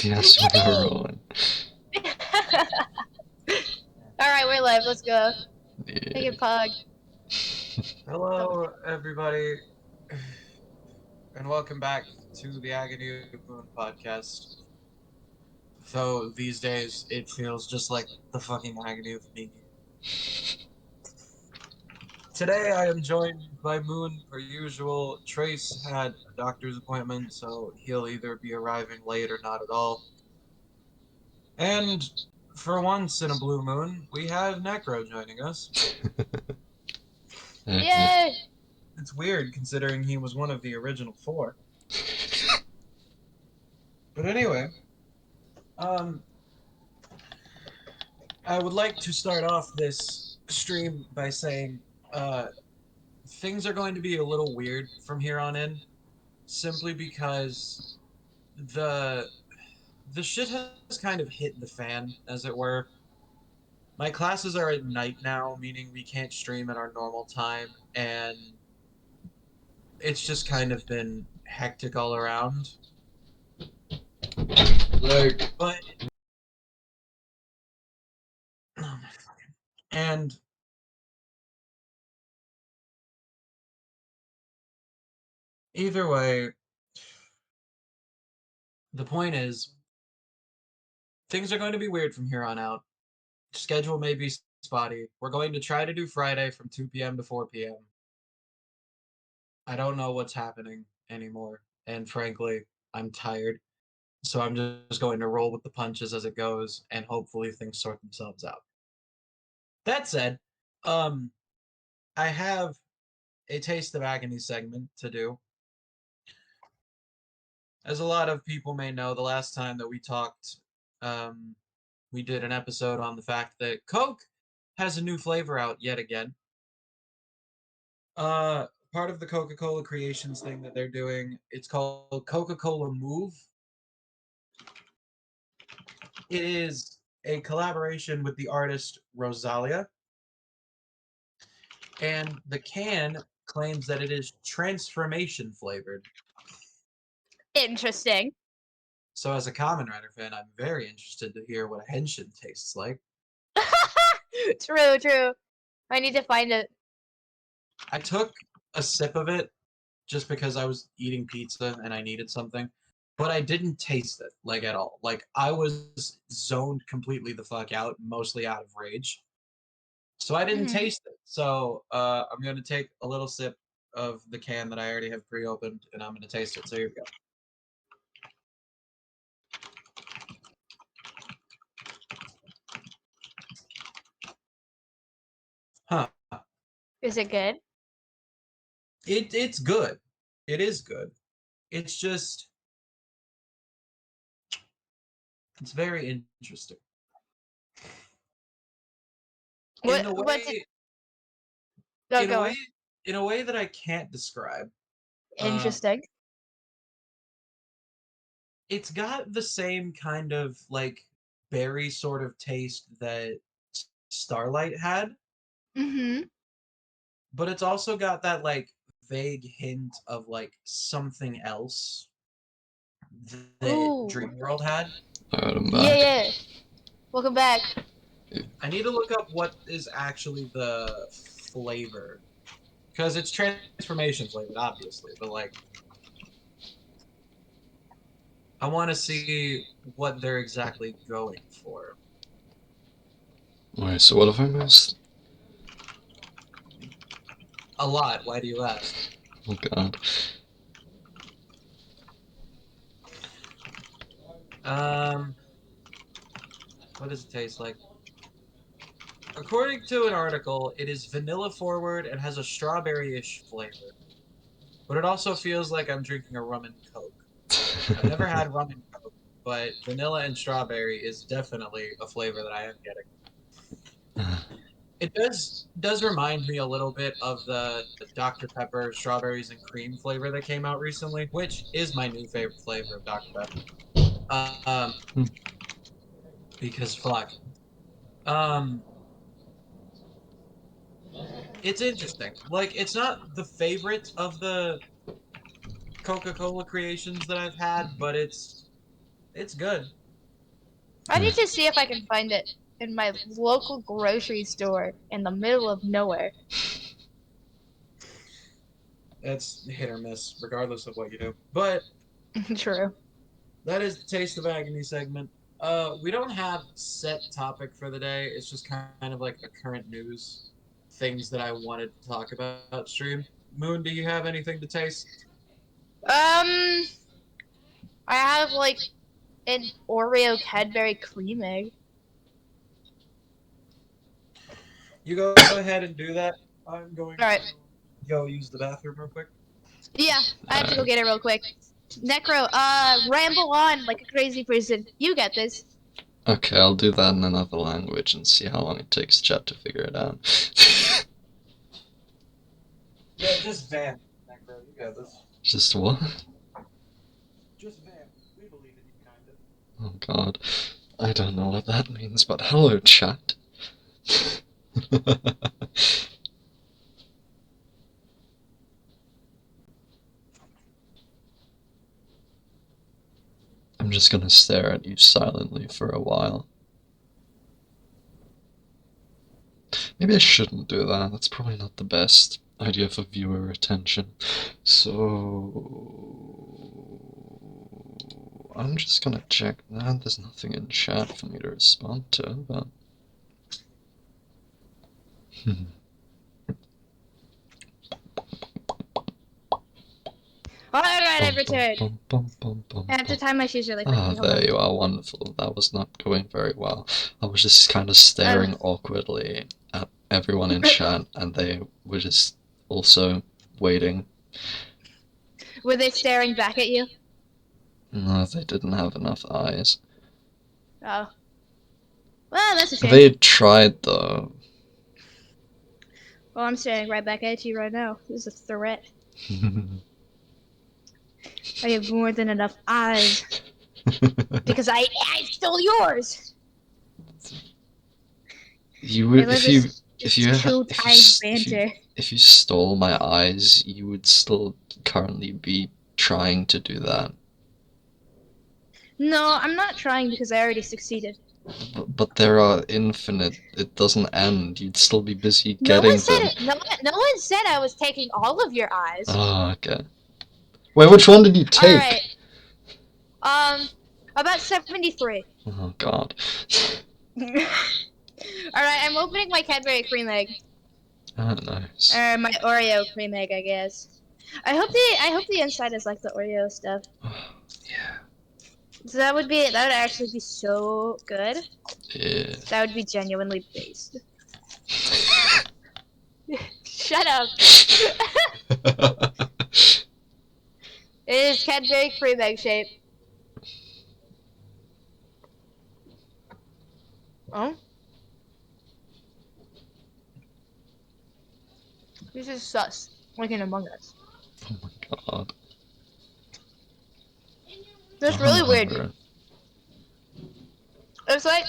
Yes, we're rolling. Alright, we're live. Let's go. Take Yeah. it, Pog. Hello, everybody, and welcome back to the Agony podcast. Though these days it feels just like the fucking agony of being here. Today I am joined by Moon per usual. Trace had a doctor's appointment, so he'll either be arriving late or not at all. And for once in a blue moon, we have Necro joining us. Yay! It's weird considering he was one of the original four. But anyway, I would like to start off this stream by saying things are going to be a little weird from here on in, simply because the shit has kind of hit the fan, as it were. My classes are at night now, meaning we can't stream at our normal time, and it's just kind of been hectic all around. But oh my fucking and either way, the point is things are going to be weird from here on out. Schedule may be spotty. We're going to try to do Friday from 2 p.m. to 4 p.m. I don't know what's happening anymore, and frankly, I'm tired. So I'm just going to roll with the punches as it goes, and hopefully things sort themselves out. That said, I have a Taste of Agony segment to do. As a lot of people may know, the last time that we talked, we did an episode on the fact that Coke has a new flavor out yet again. Part of the Coca-Cola Creations thing that they're doing, it's called Coca-Cola Move. It is a collaboration with the artist Rosalia, and the can claims that it is transformation flavored. Interesting. So as a Kamen Rider fan, I'm very interested to hear what a henshin tastes like. True. I need to find it. I took a sip of it just because I was eating pizza and I needed something, but I didn't taste it, like, at all. Like, I was zoned completely the fuck out, mostly out of rage. So I didn't taste it. So I'm going to take a little sip of the can that I already have pre-opened, and I'm going to taste it. So here we go. Huh. Is it good? It's good. It is good. It's just... it's very interesting. What? In a way... What's it? No, in a go way... on. in a way that I can't describe. Interesting. It's got the same kind of, like, berry sort of taste that Starlight had, but it's also got that, like, vague hint of, like, something else that Ooh. Dream World had. Alright, I'm back. Yeah. Welcome back. I need to look up what is actually the flavor, because it's transformation flavored, obviously, but, like, I want to see what they're exactly going for. Wait, so what have I missed? A lot. Why do you ask? Oh god. What does it taste like? According to an article, it is vanilla forward and has a strawberry-ish flavor. But it also feels like I'm drinking a rum and coke. I've never had rum and coke, but vanilla and strawberry is definitely a flavor that I am getting. It does remind me a little bit of the Dr. Pepper strawberries and cream flavor that came out recently, which is my new favorite flavor of Dr. Pepper. Because fuck. It's interesting. Like, it's not the favorite of the Coca-Cola creations that I've had, but it's It's good. I need to see if I can find it in my local grocery store in the middle of nowhere. It's hit or miss, regardless of what you do. But True. that is the Taste of Agony segment. We don't have set topic for the day. It's just kind of like a current news, things that I wanted to talk about stream. Moon, do you have anything to taste? I have like an Oreo Cadbury cream egg. You go ahead and do that. I'm going Alright. to go use the bathroom real quick. Yeah, I have to go get it real quick. Necro, ramble on like a crazy person. You get this. Okay, I'll do that in another language and see how long it takes chat to figure it out. Yeah, just van, Necro. You got this. Just what? Just van. We believe in you, kind of. Oh god. I don't know what that means, but hello, chat. I'm just gonna stare at you silently for a while. Maybe I shouldn't do that. That's probably not the best idea for viewer retention. So I'm just gonna check that. There's nothing in chat for me to respond to, but Alright, I've returned. I have to tie my shoes really quickly. Ah, Hold there on. you are, wonderful. That was not going very well. I was just kind of staring awkwardly at everyone in chat, and they were just also waiting. Were they staring back at you? No, they didn't have enough eyes. Oh. Well, that's a shame. They tried, though. Well, I'm staring right back at you right now. This is a threat. I have more than enough eyes. Because I stole yours! You would, if you stole my eyes, you would still currently be trying to do that. No, I'm not trying because I already succeeded. But there are infinite. It doesn't end. You'd still be busy getting them. No one said I was taking all of your eyes. Oh, okay. Wait, which one did you take? Alright. About 73. Oh god. Alright, I'm opening my Cadbury cream egg. Oh, nice. Or my Oreo cream egg, I guess. I hope the inside is like the Oreo stuff. Yeah. So that would actually be so good. Yeah. That would be genuinely based. Shut up. It is Cadbury cream egg shape. Oh? This is sus. Like in Among Us. Oh my god. That's really weird. Hungry. It's like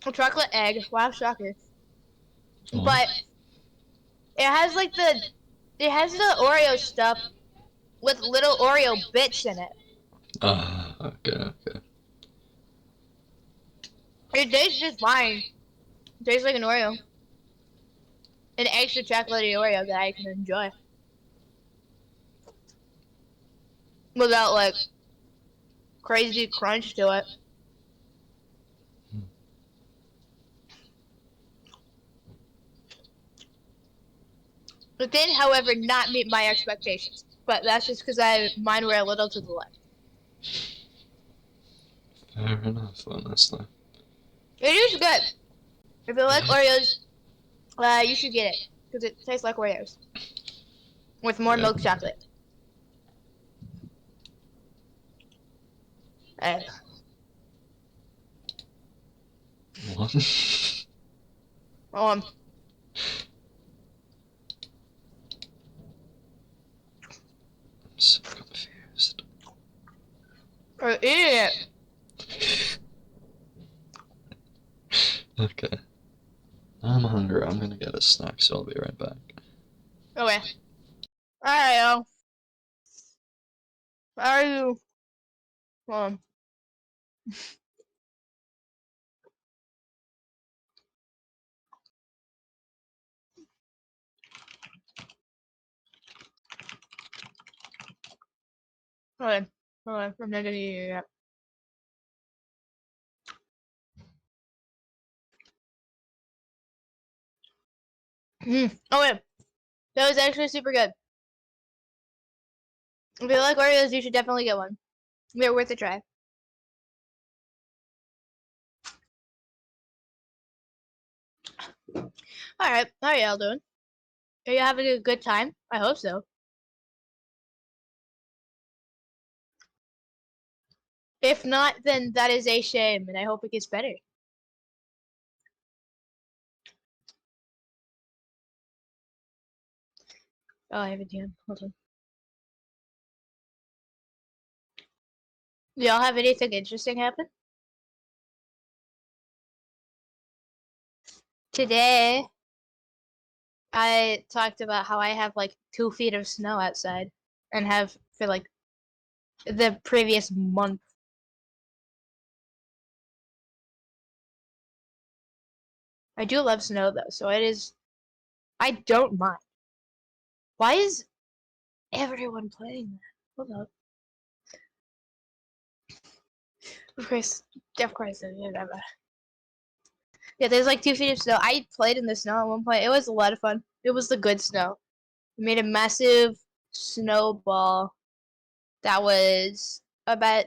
a chocolate egg. Wow, shocker. Oh. But it has like the Oreo stuff with little Oreo bits in it. Ah, okay. It tastes just fine. It tastes like an Oreo. An extra chocolatey Oreo that I can enjoy. Without like crazy crunch to it. It did, however, not meet my expectations. But that's just because mine were a little to the left. Fair enough, honestly. It is good. If you like Oreos, you should get it. Because it tastes like Oreos. With more milk chocolate. What? Um. I'm so confused. Eat it. Okay. I'm hungry. I'm gonna get a snack, so I'll be right back. Okay. Alright, y'all. How are you? Well, hold on. Hold on. I'm not gonna eat it yet. Oh wait, that was actually super good. If you like Oreos, you should definitely get one. They're worth a try. Alright, how are y'all doing? Are you having a good time? I hope so. If not, then that is a shame, and I hope it gets better. Oh, I have a DM. Hold on. Do y'all have anything interesting happen? Today, I talked about how I have like 2 feet of snow outside, and have for like the previous month. I do love snow though, so it is. I don't mind. Why is everyone playing that? Hold up. Of course, whatever. Yeah, there's like 2 feet of snow. I played in the snow at one point. It was a lot of fun. It was the good snow. We made a massive snowball that was about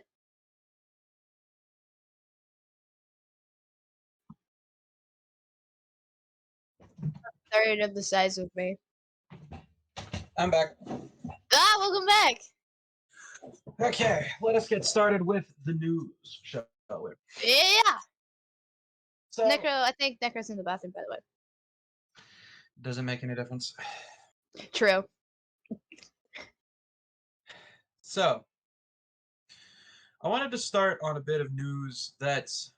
a third of the size of me. I'm back. Ah, welcome back. Okay, let us get started with the news, shall we? Yeah. So, Necro, I think Necro's in the bathroom, by the way. doesn't make any difference. True. So, I wanted to start on a bit of news that's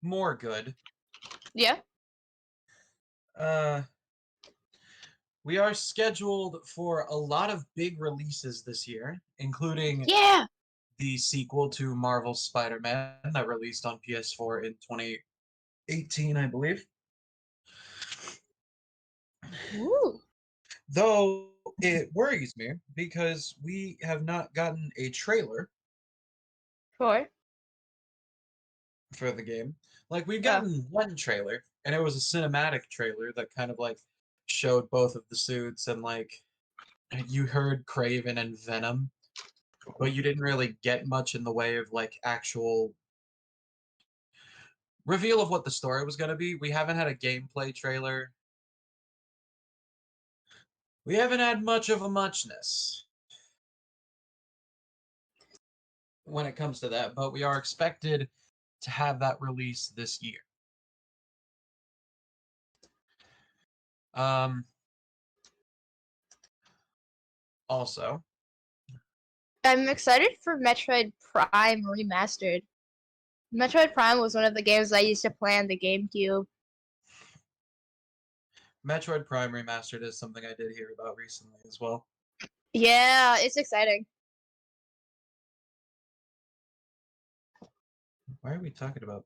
more good. Yeah. Uh, we are scheduled for a lot of big releases this year, including Yeah. the sequel to Marvel's Spider-Man that released on PS4 in 2018, I believe. Ooh. Though it worries me because we have not gotten a trailer 4. for the game. Like, we've Oh. gotten one trailer, and it was a cinematic trailer that kind of like showed both of the suits, and like you heard Craven and Venom, but you didn't really get much in the way of like actual reveal of what the story was going to be. We haven't had a gameplay trailer. We haven't had much of a muchness when it comes to that, but we are expected to have that release this year. Um, also, I'm excited for Metroid Prime Remastered. Metroid Prime was one of the games I used to play on the GameCube. Metroid Prime Remastered is something I did hear about recently as well. Yeah, it's exciting. Why are we talking about?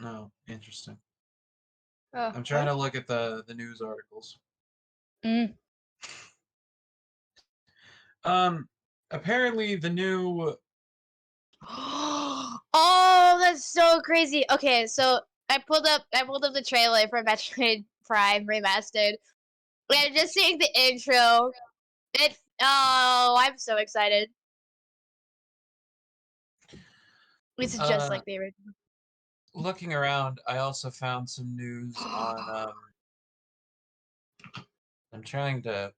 No, interesting. Oh, I'm trying what? to look at the news articles. Mm. Um, apparently the new Oh, that's so crazy. Okay, so I pulled up the trailer for Metroid Prime Remastered. And just seeing the intro, I'm so excited. It's just uh like the original. looking around, I also found some news on I'm trying to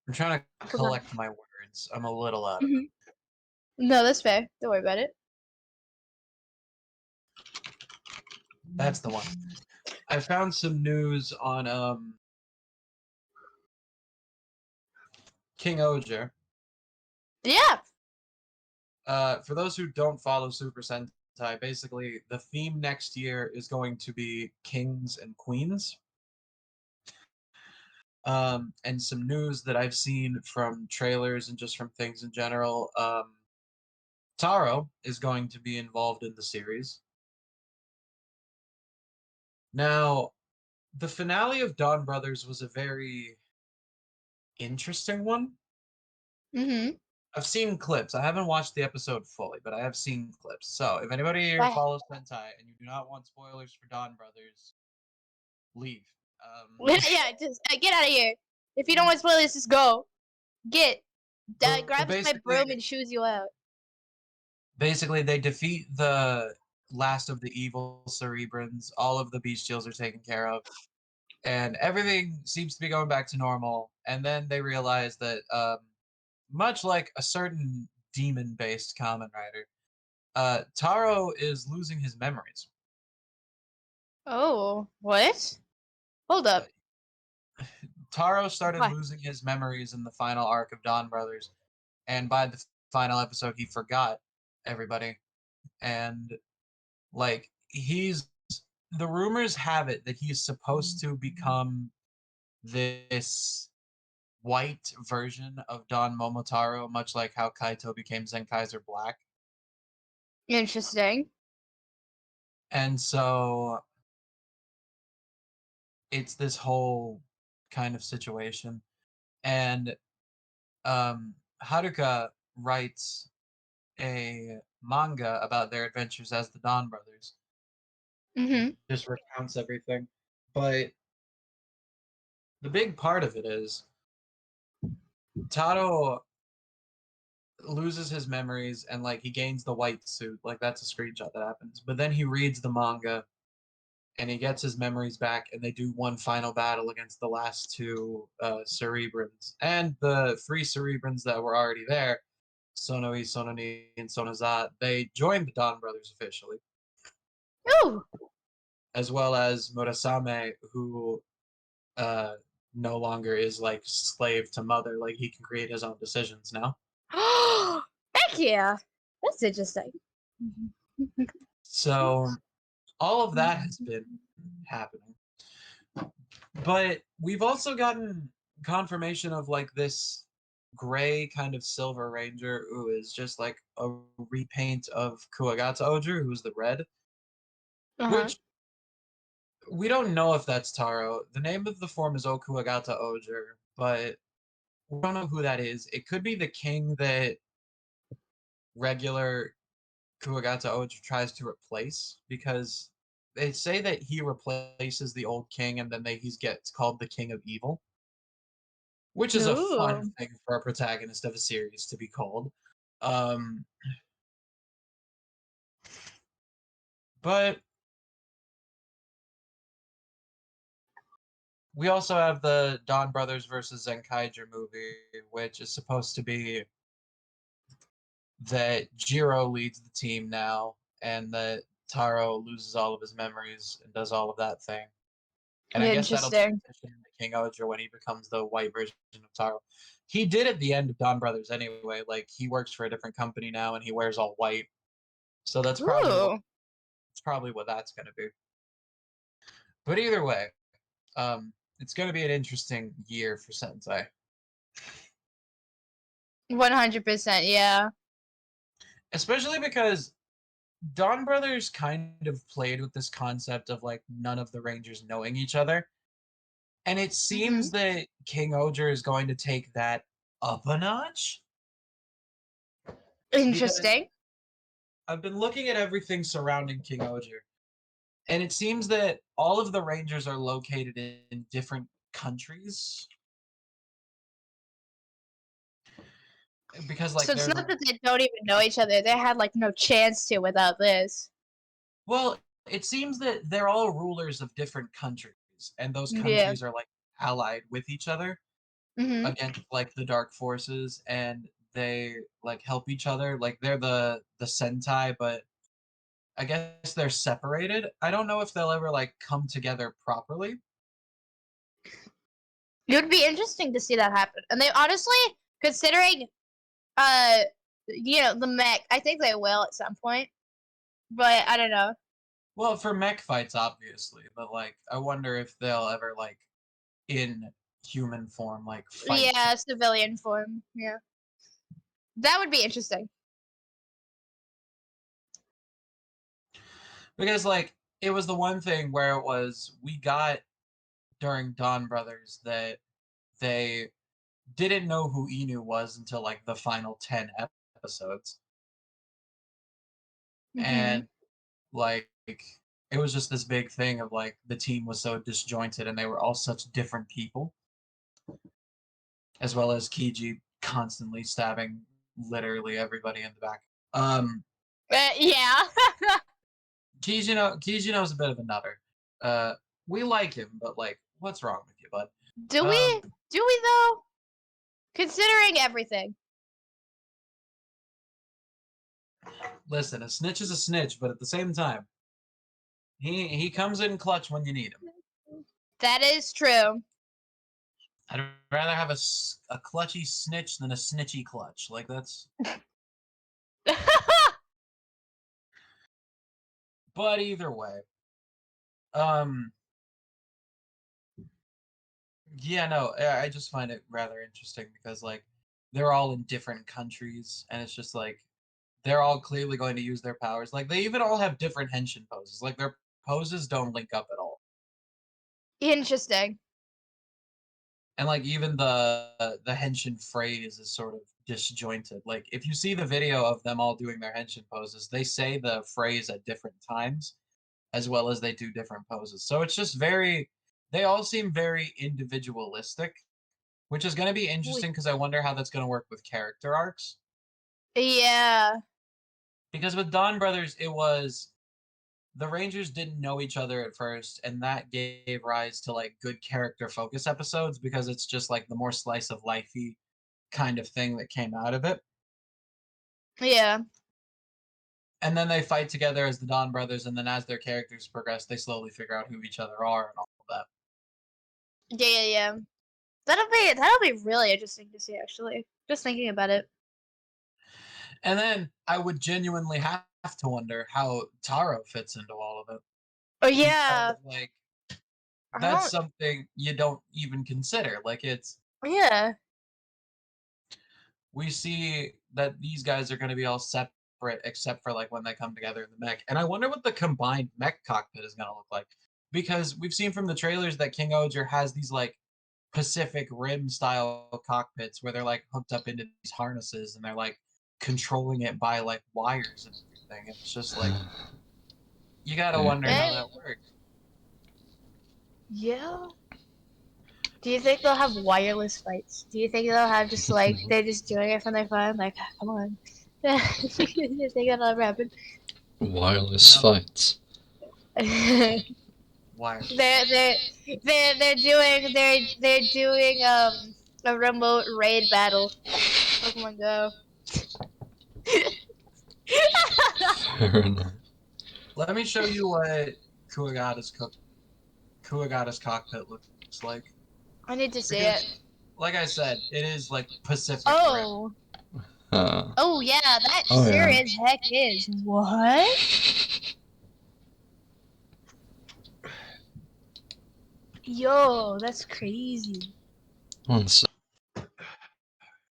I'm trying to Come on. collect my words. I'm a little out of it. Mhm. No, that's fair. Don't worry about it. That's the one. I found some news on King Oger. Yeah. For those who don't follow Super Sentai, basically the theme next year is going to be kings and queens. And some news that I've seen from trailers and just from things in general. Taro is going to be involved in the series. Now, the finale of Dawn Brothers was a very interesting one. Mm-hmm. I've seen clips. I haven't watched the episode fully, but I have seen clips. So, if anybody here But follows Sentai and you do not want spoilers for Dawn Brothers, leave. yeah, just get out of here. If you don't want spoilers, just go. Get. Dad But grabs my broom and shoos you out. basically, they defeat the last of the evil Cerebrans. All of the bestials are taken care of, and everything seems to be going back to normal. And then they realize that, much like a certain demon-based Kamen Rider, Taro is losing his memories. Oh, what? Hold Uh, up. Taro started Why? losing his memories in the final arc of Dawn Brothers, and by the final episode, he forgot everybody. And like he's the rumors have it that he's supposed to become this white version of Don Momotaro, much like how Kaito became Zenkaiser Black. Interesting. And so it's this whole kind of situation. And Haruka writes a manga about their adventures as the Dawn Brothers. Mm-hmm. Just recounts everything. But the big part of it is Taro loses his memories and like he gains the white suit. Like that's a screenshot that happens. But then he reads the manga and he gets his memories back and they do one final battle against the last two Cerebrans. And the three Cerebrans that were already there, Sonoi, Sononi, and Sonoza, they joined the Dawn Brothers officially. Oh. As well as Murasame, who no longer is like slave to mother. Like he can create his own decisions now. Heck yeah. That's interesting. So all of that has been happening. But we've also gotten confirmation of like this gray kind of silver ranger who is just like a repaint of Kuwagata Oger, who's the red. Uh-huh. Which we don't know if that's Taro. The name of the form is Okuwagata Oger, but we don't know who that is. It could be the king that regular Kuwagata Oger tries to replace, because they say that he replaces the old king and then he gets called the King of Evil, which is a fun Ooh. thing for a protagonist of a series to be called. Um, but we also have the Dawn Brothers versus Zenkaiger movie, which is supposed to be that Jiro leads the team now, and that Taro loses all of his memories and does all of that thing. And I guess that'll Interesting. transition into King Oger when he becomes the white version of Taro. He did at the end of Dawn Brothers anyway. Like he works for a different company now, and he wears all white. So that's Ooh. probably what that's going to be. But either way, it's going to be an interesting year for Sentai. 100%, yeah. Especially because Dawn Brothers kind of played with this concept of like none of the Rangers knowing each other. And it Mm-hmm. seems that King Oger is going to take that up a notch. Because Interesting. I've been looking at everything surrounding King Oger, and it seems that all of the Rangers are located in different countries. Because like So it's there's not that they don't even know each other. They had like no chance to without this. well, it seems that they're all rulers of different countries, and those Yeah. countries are like allied with each other Mm-hmm. against like the dark forces, and they like help each other. Like they're the Sentai, but I guess they're separated. I don't know if they'll ever like come together properly. It would be interesting to see that happen. And they honestly, considering the mech, I think they will at some point. But I don't know. Well, for mech fights, obviously, but like I wonder if they'll ever like in human form like fight. Yeah, civilian form. Yeah. That would be interesting. Because like it was the one thing where it was we got during Dawn Brothers that they didn't know who Inu was until like the final 10 episodes. Hmm. And like it was just this big thing of like the team was so disjointed and they were all such different people, as well as Kiji constantly stabbing literally everybody in the back. Um, Yeah. Kiji knows a bit of a nutter. Uh, we like him, but like, what's wrong with you, bud? Do Um, we? Do we though? Considering everything. listen, a snitch is a snitch, but at the same time, he comes in clutch when you need him. That is true. I'd rather have a clutchy snitch than a snitchy clutch. Like that's. But either way, um, yeah, no, I just find it rather interesting because like they're all in different countries, and it's just like they're all clearly going to use their powers. Like they even all have different henshin poses. Like their poses don't link up at all. Interesting. And like even the henshin phrase is sort of disjointed. Like if you see the video of them all doing their henshin poses, they say the phrase at different times as well as they do different poses. So it's just very they all seem very individualistic, which is going to be interesting because I wonder how that's going to work with character arcs. Yeah. Because with Dawn Brothers, it was the Rangers didn't know each other at first, and that gave rise to like good character focus episodes because it's just like the more slice of lifey kind of thing that came out of it. Yeah. And then they fight together as the Dawn Brothers, and then as their characters progress, they slowly figure out who each other are and all of that. Yeah. Yeah. Yeah. That'll be really interesting to see. Actually, just thinking about it. And then I would genuinely have to wonder how Taro fits into all of it. Oh Because yeah. like I that's don't. something you don't even consider. Like it's Yeah. we see that these guys are going to be all separate except for like when they come together in the mech. And I wonder what the combined mech cockpit is going to look like because we've seen from the trailers that King Oger has these like Pacific Rim style cockpits where they're like hooked up into these harnesses and they're like controlling it by like wires and everything. And it's just like you got to Yeah. wonder how that works. Yeah. Do you think they'll have wireless fights? Do you think they'll have just like they're just doing it from their phone? Like, come on. You think that'll ever happen? Wireless No fights. wires. They're doing a remote raid battle. Pokemon Go. Fair enough. Let me show you what Kuwagata's cockpit looks like. I need to see Because, it. like I said, it is like Pacific Rim. Oh. Oh yeah, that Oh sure yeah. as heck is. What? Yo, that's crazy. One sec.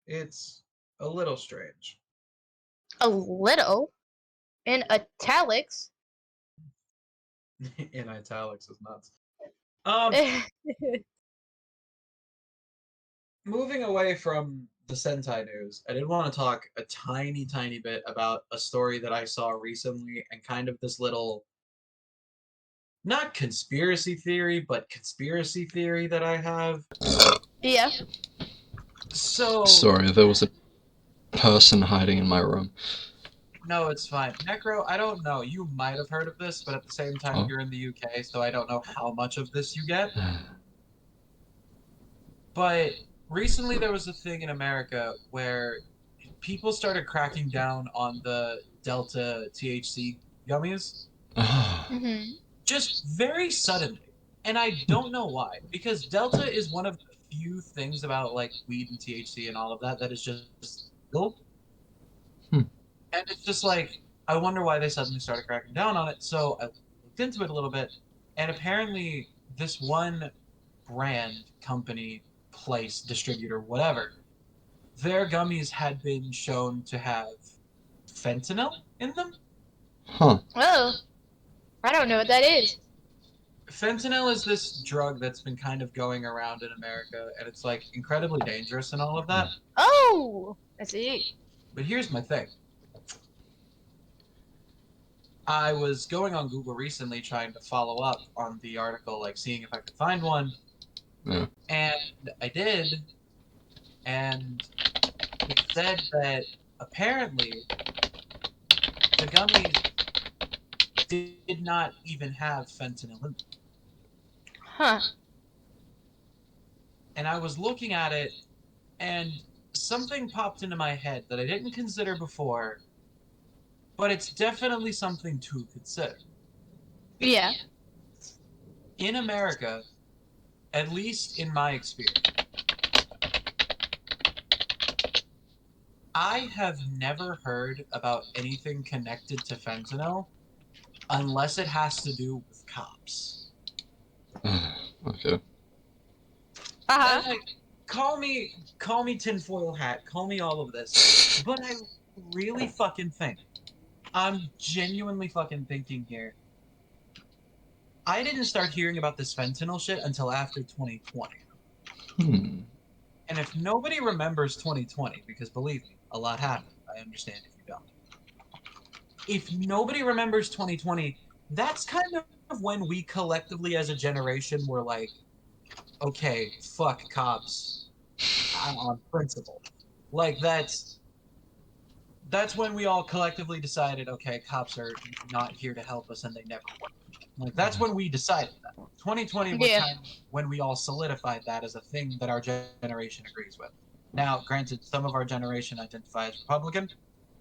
It's a little strange. A little. In italics. In italics is nuts. Um, moving away from the Sentai news, I did want to talk a tiny, tiny bit about a story that I saw recently and kind of this little, not conspiracy theory, but conspiracy theory that I have. Yeah. So, Sorry, there was a person hiding in my room. no, it's fine. Necro, I don't know. You might have heard of this, but at the same time, Oh. you're in the UK, so I don't know how much of this you get. But recently there was a thing in America where people started cracking down on the Delta THC gummies Mhm. just very suddenly. And I don't know why. Because Delta is one of the few things about like weed and THC and all of that that is just legal. Hmm. And it's just like, I wonder why they suddenly started cracking down on it. So I looked into it a little bit. And apparently, this one brand, company, place, distributor, whatever, their gummies had been shown to have fentanyl in them. Huh. Oh. I don't know what that is. Fentanyl is this drug that's been kind of going around in America, and it's like incredibly dangerous and all of that. Oh, I see. But here's my thing. I was going on Google recently trying to follow up on the article, like seeing if I could find one, Yeah. and I did, and it said that apparently the gummies did not even have fentanyl in them. Huh. And I was looking at it, and something popped into my head that I didn't consider before, but it's definitely something to consider. Yeah. In America, at least in my experience, I have never heard about anything connected to fentanyl unless it has to do with cops. Okay. Uh-huh. Like, call me tinfoil hat, call me all of this, but I really fucking think, I'm genuinely fucking thinking here, I didn't start hearing about this fentanyl shit until after 2020. Hmm. And if nobody remembers 2020, because believe me, a lot happened, I understand if you don't. If nobody remembers 2020, that's kind of when we collectively as a generation were like, okay, fuck cops on principle. Like that's when we all collectively decided, okay, cops are not here to help us and they never were. Like that's when we decided that. 2020 was Yeah. kind of when we all solidified that as a thing that our generation agrees with. Now, granted, some of our generation identify as Republican.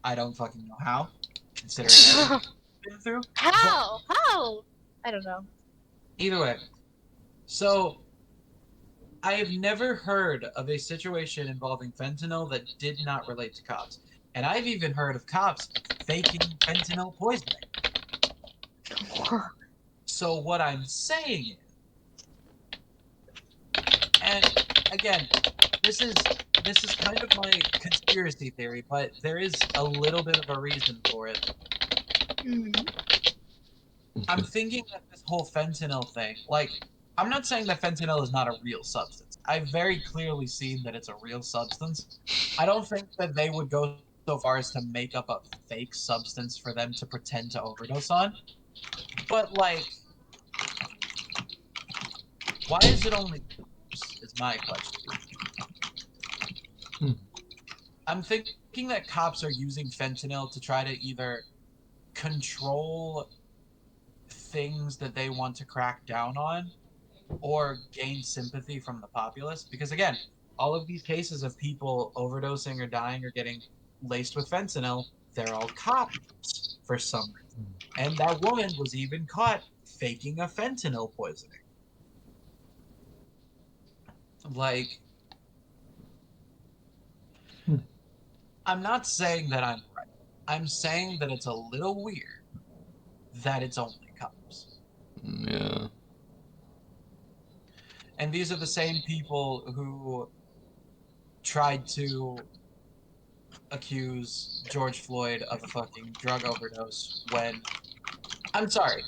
I don't fucking know how, considering everything we've been through. But How? How? I don't know. either way, so I have never heard of a situation involving fentanyl that did not relate to cops. And I've even heard of cops faking fentanyl poisoning. So what I'm saying is, and again, this is kind of my conspiracy theory, but there is a little bit of a reason for it. I'm Okay. thinking that this whole fentanyl thing, like, I'm not saying that fentanyl is not a real substance. I've very clearly seen that it's a real substance. I don't think that they would go so far as to make up a fake substance for them to pretend to overdose on. But, like, why is it only cops, is my question. Hmm. I'm thinking that cops are using fentanyl to try to either control things that they want to crack down on or gain sympathy from the populace. Because again, all of these cases of people overdosing or dying or getting laced with fentanyl, they're all cops for some reason. And that woman was even caught faking a fentanyl poisoning. Like, Hmm. I'm not saying that I'm right. I'm saying that it's a little weird that it's only cops. Yeah. And these are the same people who tried to accuse George Floyd of a fucking drug overdose when, I'm sorry,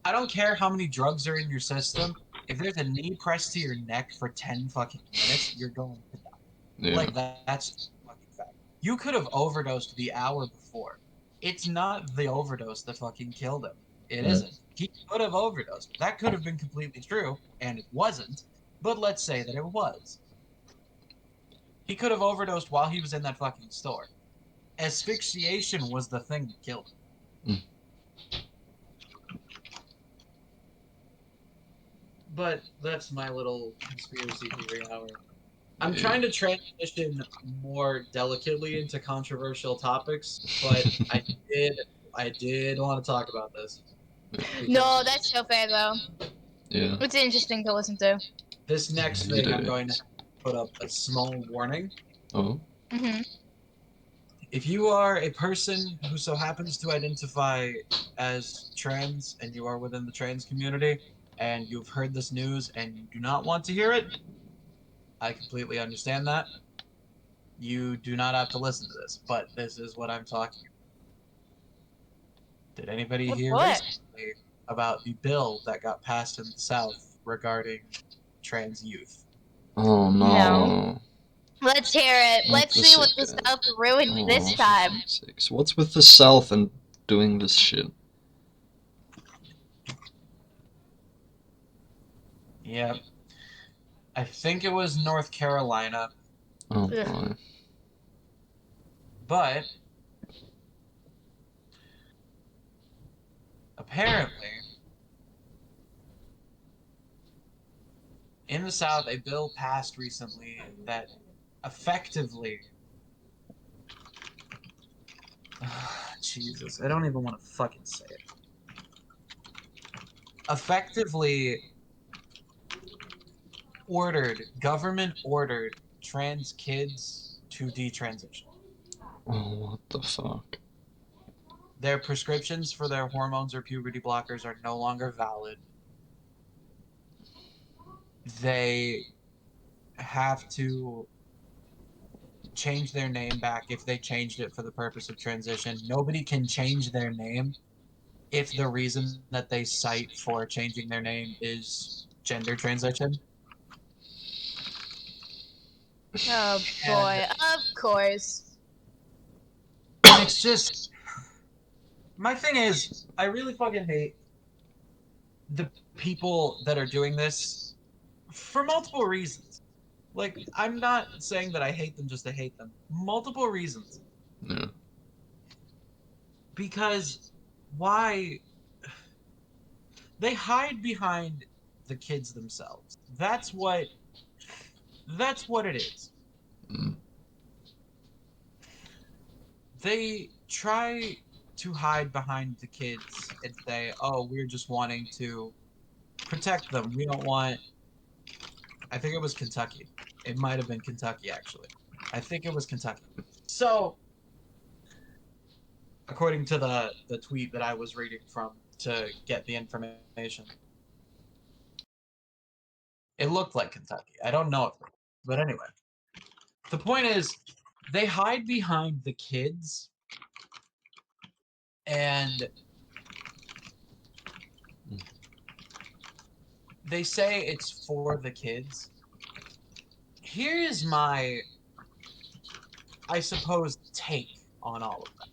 I don't care how many drugs are in your system. If there's a knee pressed to your neck for 10 fucking minutes, you're going to die. Yeah. Like, that's just a fucking fact. You could have overdosed the hour before. It's not the overdose that fucking killed him. It Yeah. isn't. He could have overdosed. That could have been completely true, and it wasn't. But let's say that it was. He could have overdosed while he was in that fucking store. Asphyxiation was the thing that killed him. Mm. But that's my little conspiracy theory hour. I'm Yeah. trying to transition more delicately into controversial topics, but I did want to talk about this No, because that's so fair though. Yeah. It's interesting to listen to. this next It thing I'm going to is. put up a small warning. Oh. Hmm. If you are a person who so happens to identify as trans and you are within the trans community and you've heard this news and you do not want to hear it, I completely understand that. You do not have to listen to this, but this is what I'm talking about. Did anybody What's here what? recently about the bill that got passed in the South regarding trans youth? Oh No. no. Let's hear it. Not Let's the see what the second. South ruined this Oh, for time. fuck's sakes. What's with the South and doing this shit? Yep. I think it was North Carolina, Oh Ugh. boy. but apparently in the South a bill passed recently that effectively Jesus, I don't even want to fucking say it. Effectively government ordered trans kids to detransition. Oh, what the fuck? Their prescriptions for their hormones or puberty blockers are no longer valid. They have to change their name back if they changed it for the purpose of transition. Nobody can change their name if the reason that they cite for changing their name is gender transition. Oh And boy. Of course. it's just my thing is I really fucking hate the people that are doing this for multiple reasons. Like, I'm not saying that I hate them just to hate them. Multiple reasons. Yeah. Because why? They hide behind the kids themselves. That's what it is. Mm. They try to hide behind the kids and say, "Oh, we're just wanting to protect them. We don't want." I think it was Kentucky. It might have been Kentucky actually. I think it was Kentucky. So, according to the tweet that I was reading from to get the information, it looked like Kentucky. I don't know if, but anyway, the point is, they hide behind the kids, and they say it's for the kids. Here is my, I suppose, take on all of that.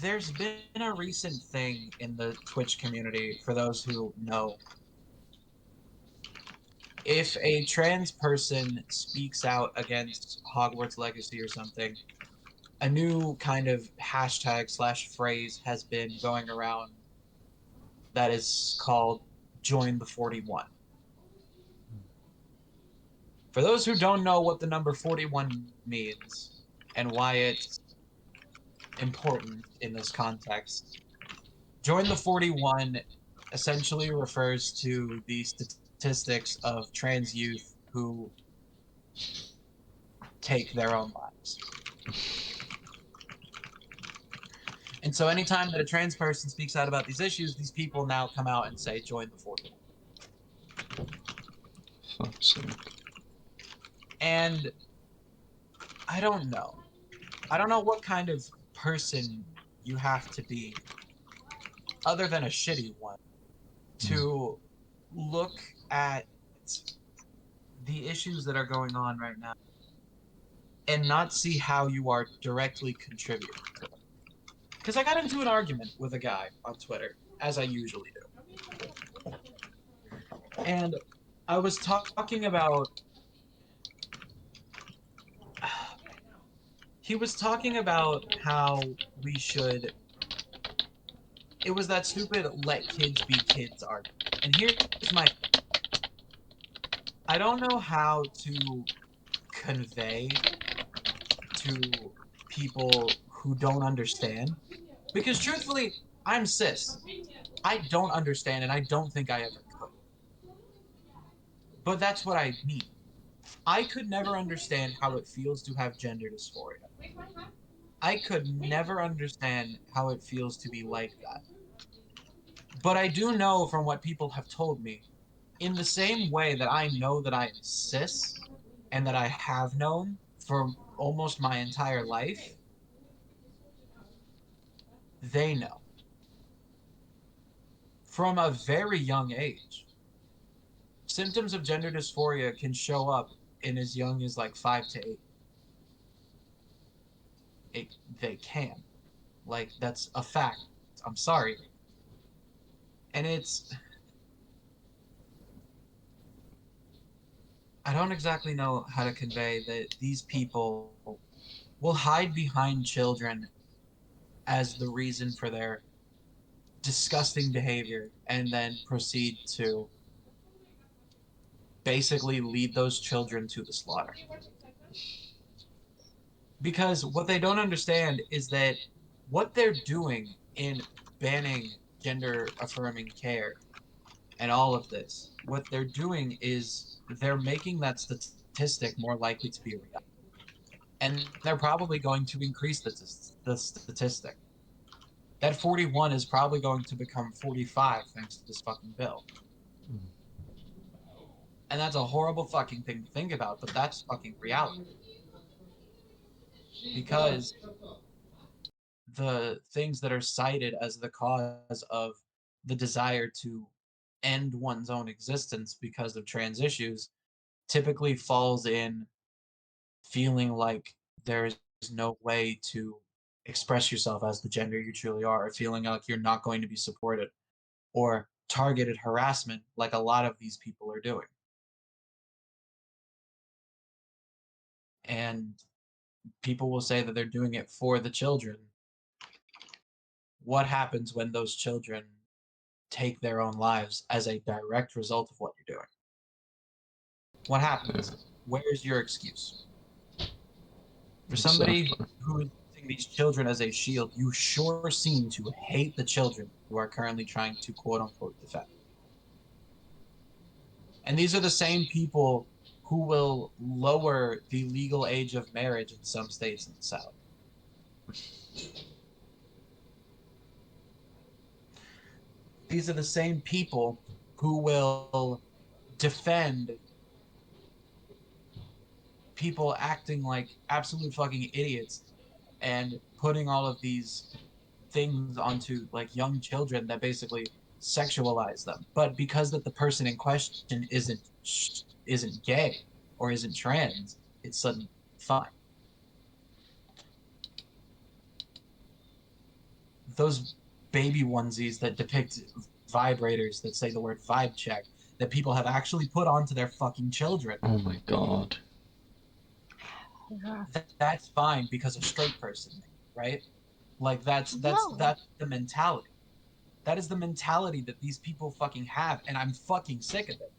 There's been a recent thing in the Twitch community, for those who know. If a trans person speaks out against Hogwarts Legacy or something, a new kind of hashtag slash phrase has been going around that is called Join the 41. For those who don't know what the number 41 means and why it's important in this context, Join the 41 essentially refers to the statistics of trans youth who take their own lives. And so anytime that a trans person speaks out about these issues, these people now come out and say, join the 41. Fuck's sake. And I don't know. I don't know what kind of person you have to be, other than a shitty one, to look at the issues that are going on right now and not see how you are directly contributing to them. Because I got into an argument with a guy on Twitter, as I usually do. And I was talking about. He was talking about how we should. It was that stupid let kids be kids argument. And here's my. I don't know how to convey to people who don't understand. Because truthfully, I'm cis. I don't understand, and I don't think I ever could. But that's what I mean. I could never understand how it feels to have gender dysphoria. I could never understand how it feels to be like that. But I do know from what people have told me, in the same way that I know that I am cis and that I have known for almost my entire life, they know from a very young age. Symptoms of gender dysphoria can show up in as young as like 5 to 8. They can. Like, that's a fact. I'm sorry. And I don't exactly know how to convey that these people will hide behind children as the reason for their disgusting behavior and then proceed to basically lead those children to the slaughter. Because what they don't understand is that what they're doing in banning gender affirming care and all of this, what they're doing is they're making that statistic more likely to be a reality. And they're probably going to increase the statistic. That 41 is probably going to become 45 thanks to this fucking bill. And that's a horrible fucking thing to think about, but that's fucking reality. Because the things that are cited as the cause of the desire to end one's own existence because of trans issues typically falls in feeling like there's no way to express yourself as the gender you truly are, or feeling like you're not going to be supported, or targeted harassment like a lot of these people are doing. And people will say that they're doing it for the children. What happens when those children take their own lives as a direct result of what you're doing? What Yeah, happens? Where's your excuse? For somebody exactly. who is using these children as a shield, you sure seem to hate the children who are currently trying to quote unquote defend. And these are the same people who will lower the legal age of marriage in some states in the South. These are the same people who will defend people acting like absolute fucking idiots and putting all of these things onto like young children that basically sexualize them. But because that the person in question isn't gay or isn't trans, it's suddenly fine. Those baby onesies that depict vibrators that say the word vibe check that people have actually put onto their fucking children. Oh my god. That's fine because a straight person, right? Like No. that's the mentality. That is the mentality that these people fucking have, and I'm fucking sick of it.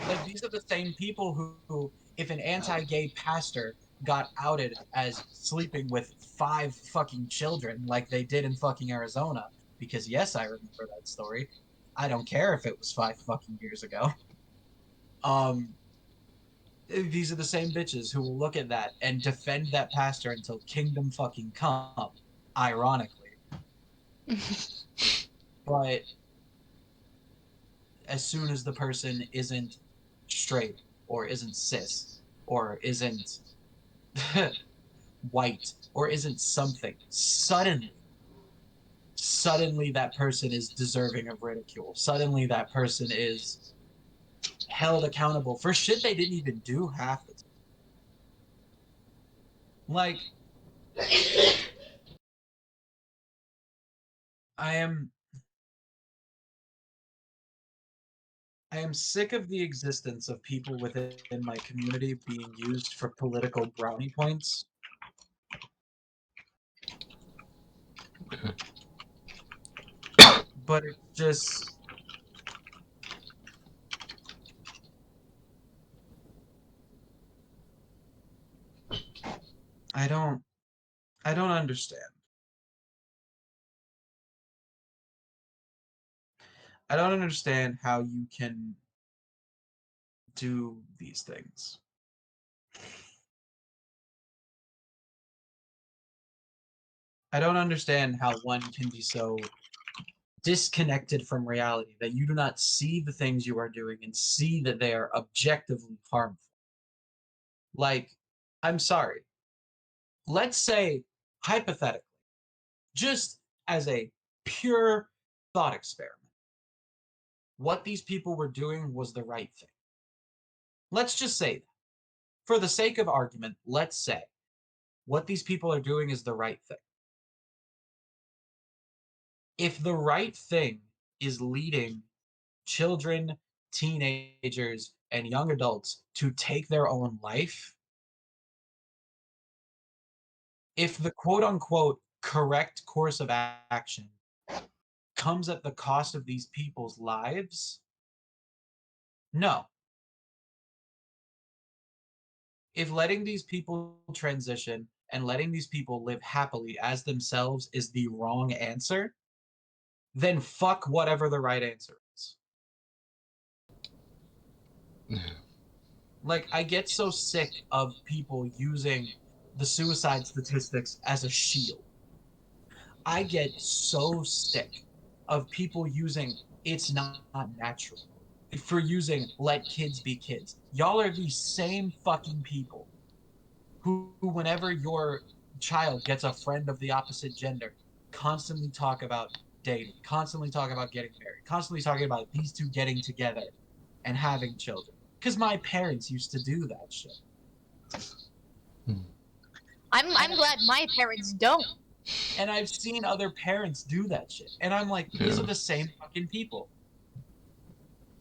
Like, these are the same people who if an anti-gay pastor got outed as sleeping with 5 fucking children like they did in fucking Arizona, because yes, I remember that story. I don't care if it was 5 fucking years ago. Um, these are the same bitches who will look at that and defend that pastor until kingdom fucking come, ironically. But as soon as the person isn't straight or isn't cis or isn't white or isn't something, suddenly that person is deserving of ridicule. Suddenly that person is held accountable for shit they didn't even do half the time. Like, I am I am sick of the existence of people within my community being used for political brownie points. But it's just I don't I don't understand. I don't understand how you can do these things. I don't understand how one can be so disconnected from reality that you do not see the things you are doing and see that they are objectively harmful. Like, I'm sorry. Let's say, hypothetically, just as a pure thought experiment, what these people were doing was the right thing. Let's just say that. For the sake of argument, let's say what these people are doing is the right thing. If the right thing is leading children, teenagers, and young adults to take their own life, if the quote unquote correct course of action comes at the cost of these people's lives, no. If letting these people transition and letting these people live happily as themselves is the wrong answer, then fuck whatever the right answer is. Like, I get so sick of people using the suicide statistics as a shield. I get so sick of people using it's not natural for using let kids be kids. Y'all are the same fucking people who, whenever your child gets a friend of the opposite gender, constantly talk about dating, constantly talk about getting married, constantly talking about these two getting together and having children. Because my parents used to do that shit. I'm glad my parents don't. And I've seen other parents do that shit. And I'm like, these Yeah. are the same fucking people.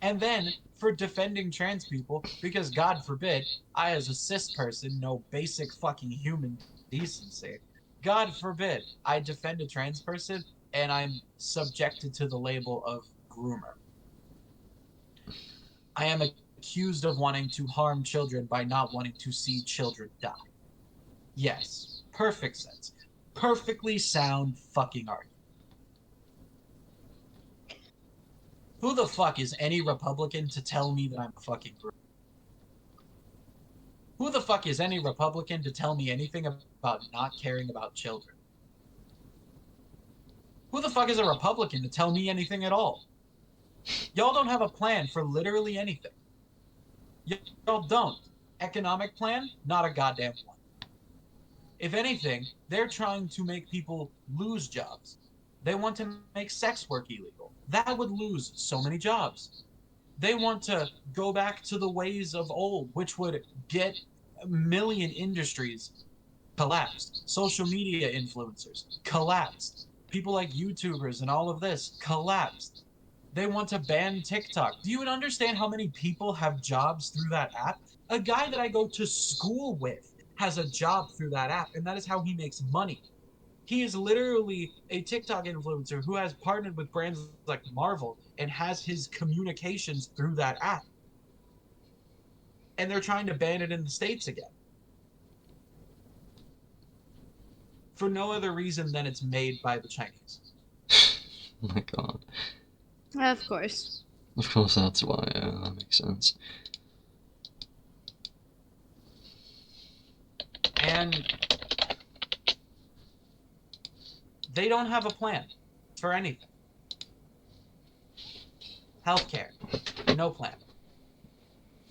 And then for defending trans people, because God forbid, I as a cis person know basic fucking human decency. God forbid I defend a trans person and I'm subjected to the label of groomer. I am accused of wanting to harm children by not wanting to see children die. Yes, perfect sense. Perfectly sound fucking argument. Who the fuck is any Republican to tell me that I'm a fucking groomer? Who the fuck is any Republican to tell me anything about not caring about children? Who the fuck is a Republican to tell me anything at all? Y'all don't have a plan for literally anything. Y'all don't. Economic plan? Not a goddamn one. If anything, they're trying to make people lose jobs. They want to make sex work illegal. That would lose so many jobs. They want to go back to the ways of old, which would get a million industries collapsed. Social media influencers collapsed. People like YouTubers and all of this collapsed. They want to ban TikTok. Do you understand how many people have jobs through that app? A guy that I go to school with has a job through that app, and that is how he makes money. He is literally a TikTok influencer who has partnered with brands like Marvel and has his communications through that app. And they're trying to ban it in the States again. For no other reason than it's made by the Chinese. Oh my god. Of course. Of course, that's why. Yeah, that makes sense. And they don't have a plan for anything. Healthcare, no plan.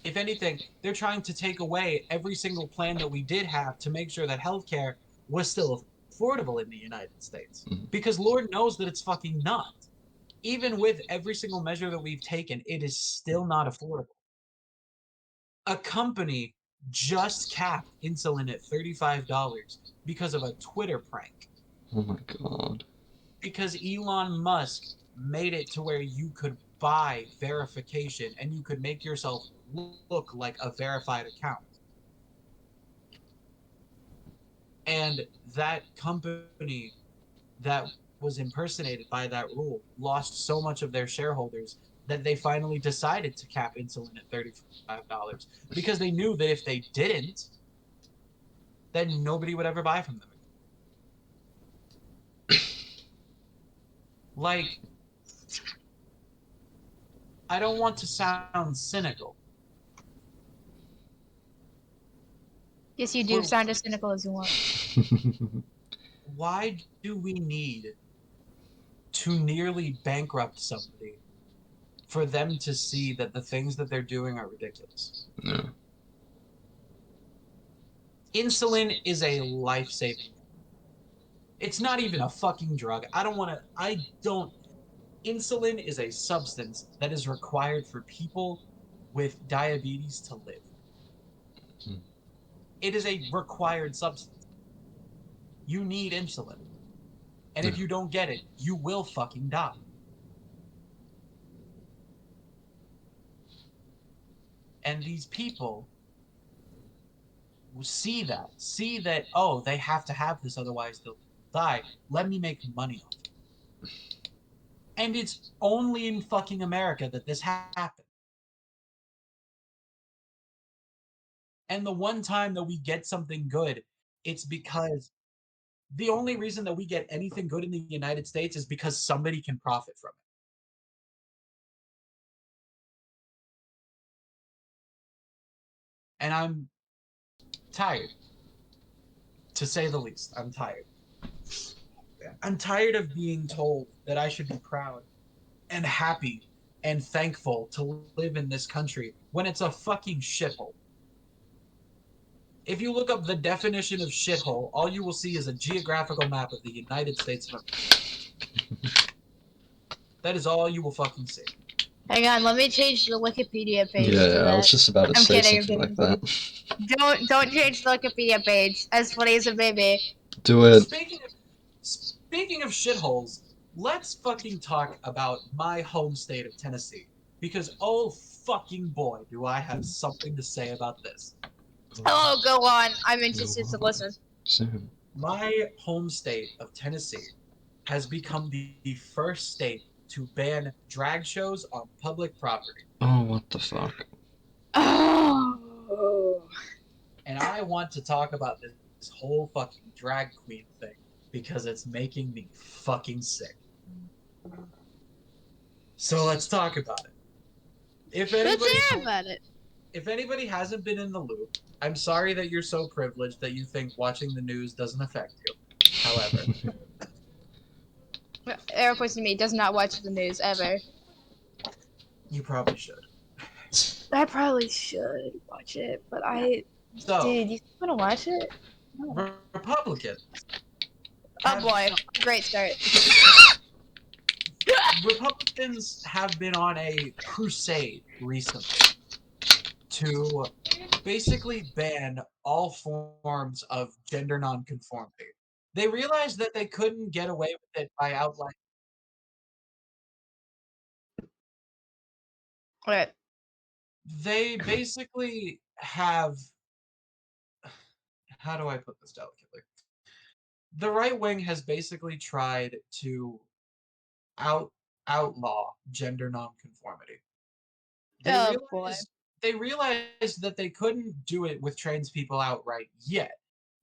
If anything, they're trying to take away every single plan that we did have to make sure that healthcare was still affordable in the United States. Because Lord knows that it's fucking not. Even with every single measure that we've taken, it is still not affordable. A company just capped insulin at $35 because of a Twitter prank. Oh my god. Because Elon Musk made it to where you could buy verification and you could make yourself look like a verified account. And that company that was impersonated by that rule lost so much of their shareholders that they finally decided to cap insulin at $35 because they knew that if they didn't, then nobody would ever buy from them again. Like, I don't want to sound cynical. Yes, you do sound as cynical as you want. Why do we need to nearly bankrupt somebody for them to see that the things that they're doing are ridiculous? No. Insulin is a life-saving. It's not even a fucking drug. Insulin is a substance that is required for people with diabetes to live. Hmm. It is a required substance. You need insulin. And Yeah. if you don't get it, you will fucking die. And these people see that, oh, they have to have this, otherwise they'll die. Let me make money off it. And it's only in fucking America that this happens. And the one time that we get something good, it's because the only reason that we get anything good in the United States is because somebody can profit from it. And I'm tired, to say the least. I'm tired. I'm tired of being told that I should be proud and happy and thankful to live in this country when it's a fucking shithole. If you look up the definition of shithole, all you will see is a geographical map of the United States of America. That is all you will fucking see. Hang on, let me change the Wikipedia page to Yeah, I was that. just about to I'm say kidding, I'm something kidding, like I'm that. kidding. Don't change the Wikipedia page. As funny as it may be. Do it. Speaking of shitholes, let's fucking talk about my home state of Tennessee. Because oh fucking boy, do I have something to say about this. Oh, go on. I'm interested Go to on. listen. Soon. My home state of Tennessee has become the first state to ban drag shows on public property. Oh, what the fuck? Oh. And I want to talk about this whole fucking drag queen thing because it's making me fucking sick. So let's talk about it. If Let's anybody hear has, about it. if anybody hasn't been in the loop, I'm sorry that you're so privileged that you think watching the news doesn't affect you. However, Arrow points to me, does not watch the news ever. you probably should. I probably should watch it, but So, dude, you want to watch it? No. Republicans Oh have boy, decided great start. Republicans have been on a crusade recently to basically ban all forms of gender nonconformity. They realized that they couldn't get away with it by outlining. Alright. They basically have. How do I put this delicately? The right wing has basically tried to out outlaw gender nonconformity. They Oh boy. realized they realized that they couldn't do it with trans people outright yet.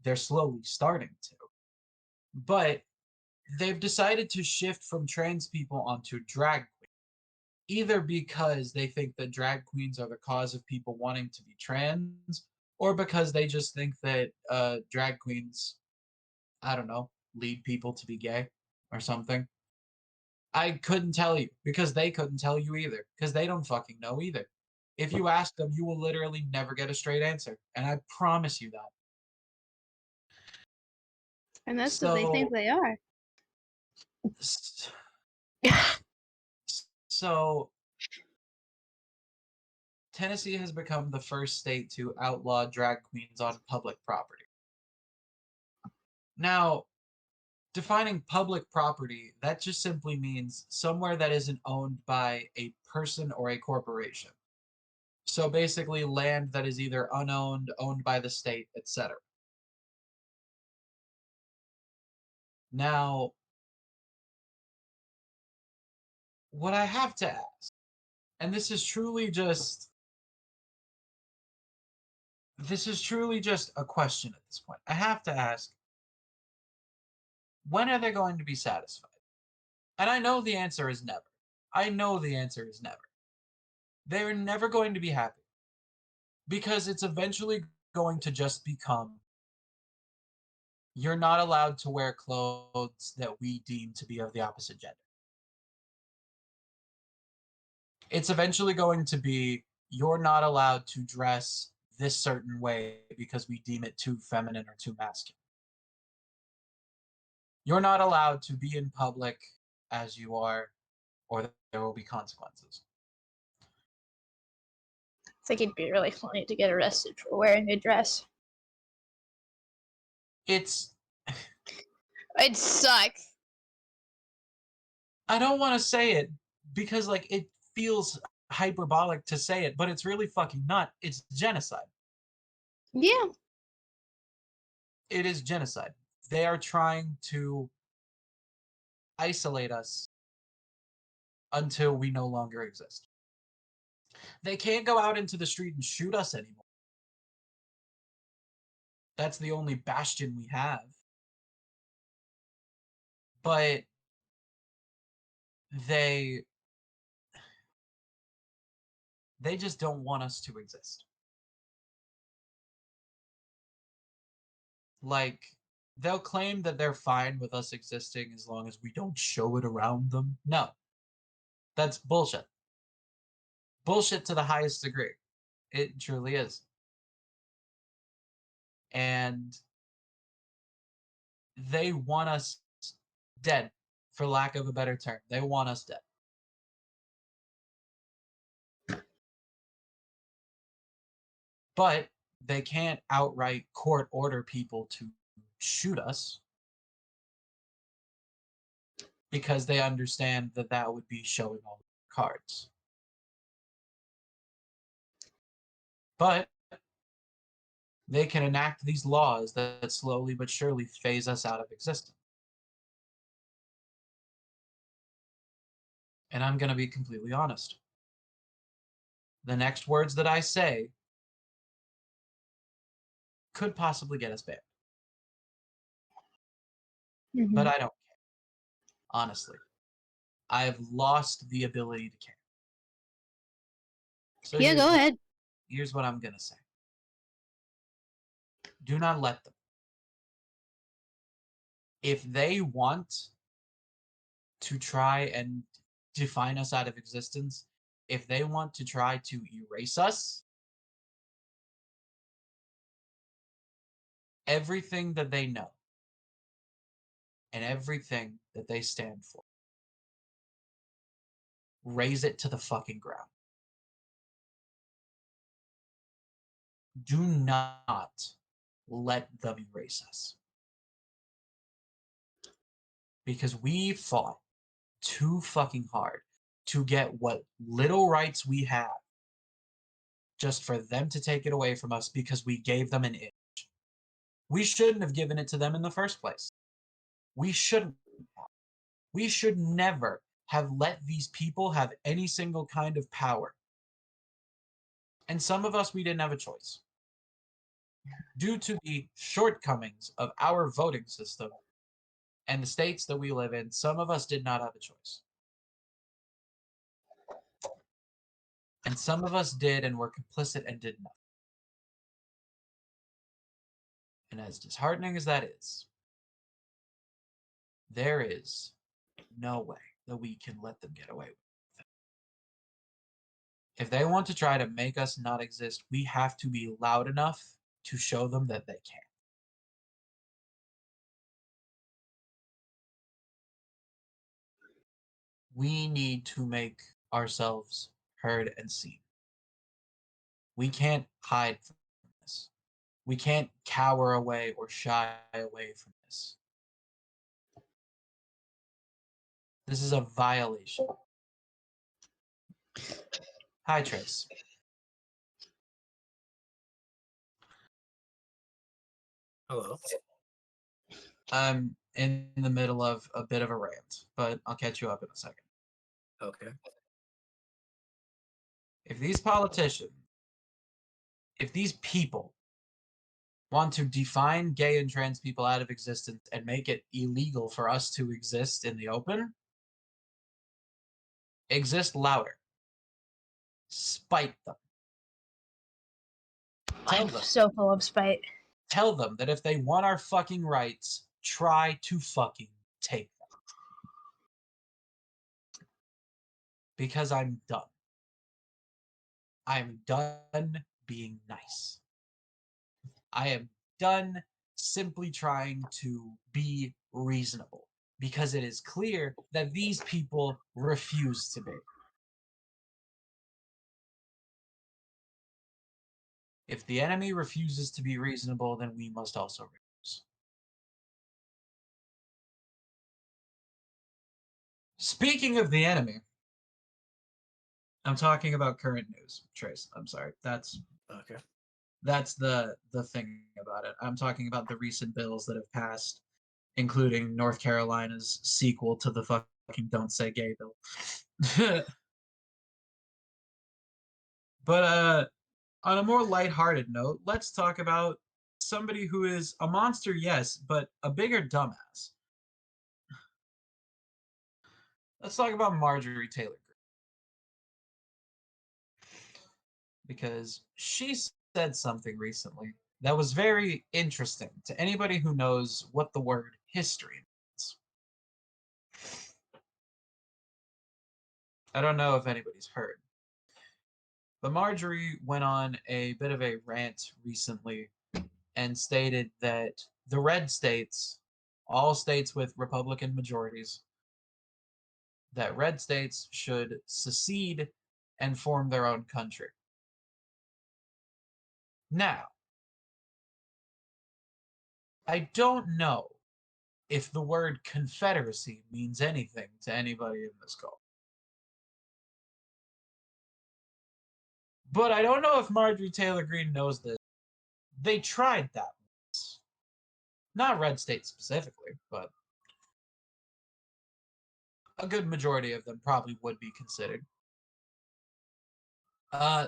They're slowly starting to. But they've decided to shift from trans people onto drag queens, either because they think that drag queens are the cause of people wanting to be trans, or because they just think that drag queens, I don't know, lead people to be gay or something. I couldn't tell you because they couldn't tell you either because they don't fucking know either. If you ask them, you will literally never get a straight answer, and I promise you that. And that's what they think So, they are. so Tennessee has become the first state to outlaw drag queens on public property. Now, defining public property, that just simply means somewhere that isn't owned by a person or a corporation. So basically, land that is either unowned, owned by the state, etc. Now, what I have to ask, and this is truly just a question at this point. I have to ask, when are they going to be satisfied? And I know the answer is never. I know the answer is never. They're never going to be happy because it's eventually going to just become you're not allowed to wear clothes that we deem to be of the opposite gender. It's eventually going to be you're not allowed to dress this certain way because we deem it too feminine or too masculine. You're not allowed to be in public as you are, or there will be consequences. I think it'd be really funny to get arrested for wearing a dress. It's It sucks. I don't want to say it because like it feels hyperbolic to say it, but it's really fucking not. It's genocide. Yeah. It is genocide. They are trying to isolate us until we no longer exist. They can't go out into the street and shoot us anymore. That's the only bastion we have. But they just don't want us to exist. Like, they'll claim that they're fine with us existing as long as we don't show it around them. No. That's bullshit. Bullshit to the highest degree. It truly is. And they want us dead, for lack of a better term. They want us dead. But they can't outright court order people to shoot us because they understand that that would be showing all the cards. But they can enact these laws that slowly but surely phase us out of existence. And I'm going to be completely honest. The next words that I say could possibly get us banned. Mm-hmm. But I don't care. Honestly. I have lost the ability to care. So Yeah, go ahead. Here's what I'm going to say. Do not let them. If they want to try and define us out of existence, if they want to try to erase us, everything that they know and everything that they stand for, raise it to the fucking ground. Do not let them erase us. Because we fought too fucking hard to get what little rights we have just for them to take it away from us because we gave them an inch. We shouldn't have given it to them in the first place. We shouldn't have. We should never have let these people have any single kind of power. And some of us, we didn't have a choice. Due to the shortcomings of our voting system and the states that we live in, some of us did not have a choice. And some of us did and were complicit and did nothing. And as disheartening as that is, there is no way that we can let them get away with it. If they want to try to make us not exist, we have to be loud enough to show them that they can't. We need to make ourselves heard and seen. We can't hide from this. We can't cower away or shy away from this. This is a violation. Hi, Trace. Hello. I'm in the middle of a bit of a rant, but I'll catch you up in a second. Okay. If these politicians, if these people want to define gay and trans people out of existence and make it illegal for us to exist in the open, exist louder. Spite them. I'm so full of spite. Tell them that if they want our fucking rights, try to fucking take them. Because I'm done. I'm done being nice. I am done simply trying to be reasonable, because it is clear that these people refuse to be. If the enemy refuses to be reasonable, then we must also refuse. Speaking of the enemy, I'm talking about current news, Trace. I'm sorry. That's Okay. the thing about it. I'm talking about the recent bills that have passed, including North Carolina's sequel to the fucking Don't Say Gay bill. But on a more lighthearted note, let's talk about somebody who is a monster, yes, but a bigger dumbass. Let's talk about Marjorie Taylor Greene, because she said something recently that was very interesting to anybody who knows what the word history means. I don't know if anybody's heard, but Marjorie went on a bit of a rant recently and stated that the red states, all states with Republican majorities, that red states should secede and form their own country. Now, I don't know if the word confederacy means anything to anybody in this call. But I don't know if Marjorie Taylor Greene knows this. They tried that once. Not red states specifically, but a good majority of them probably would be considered.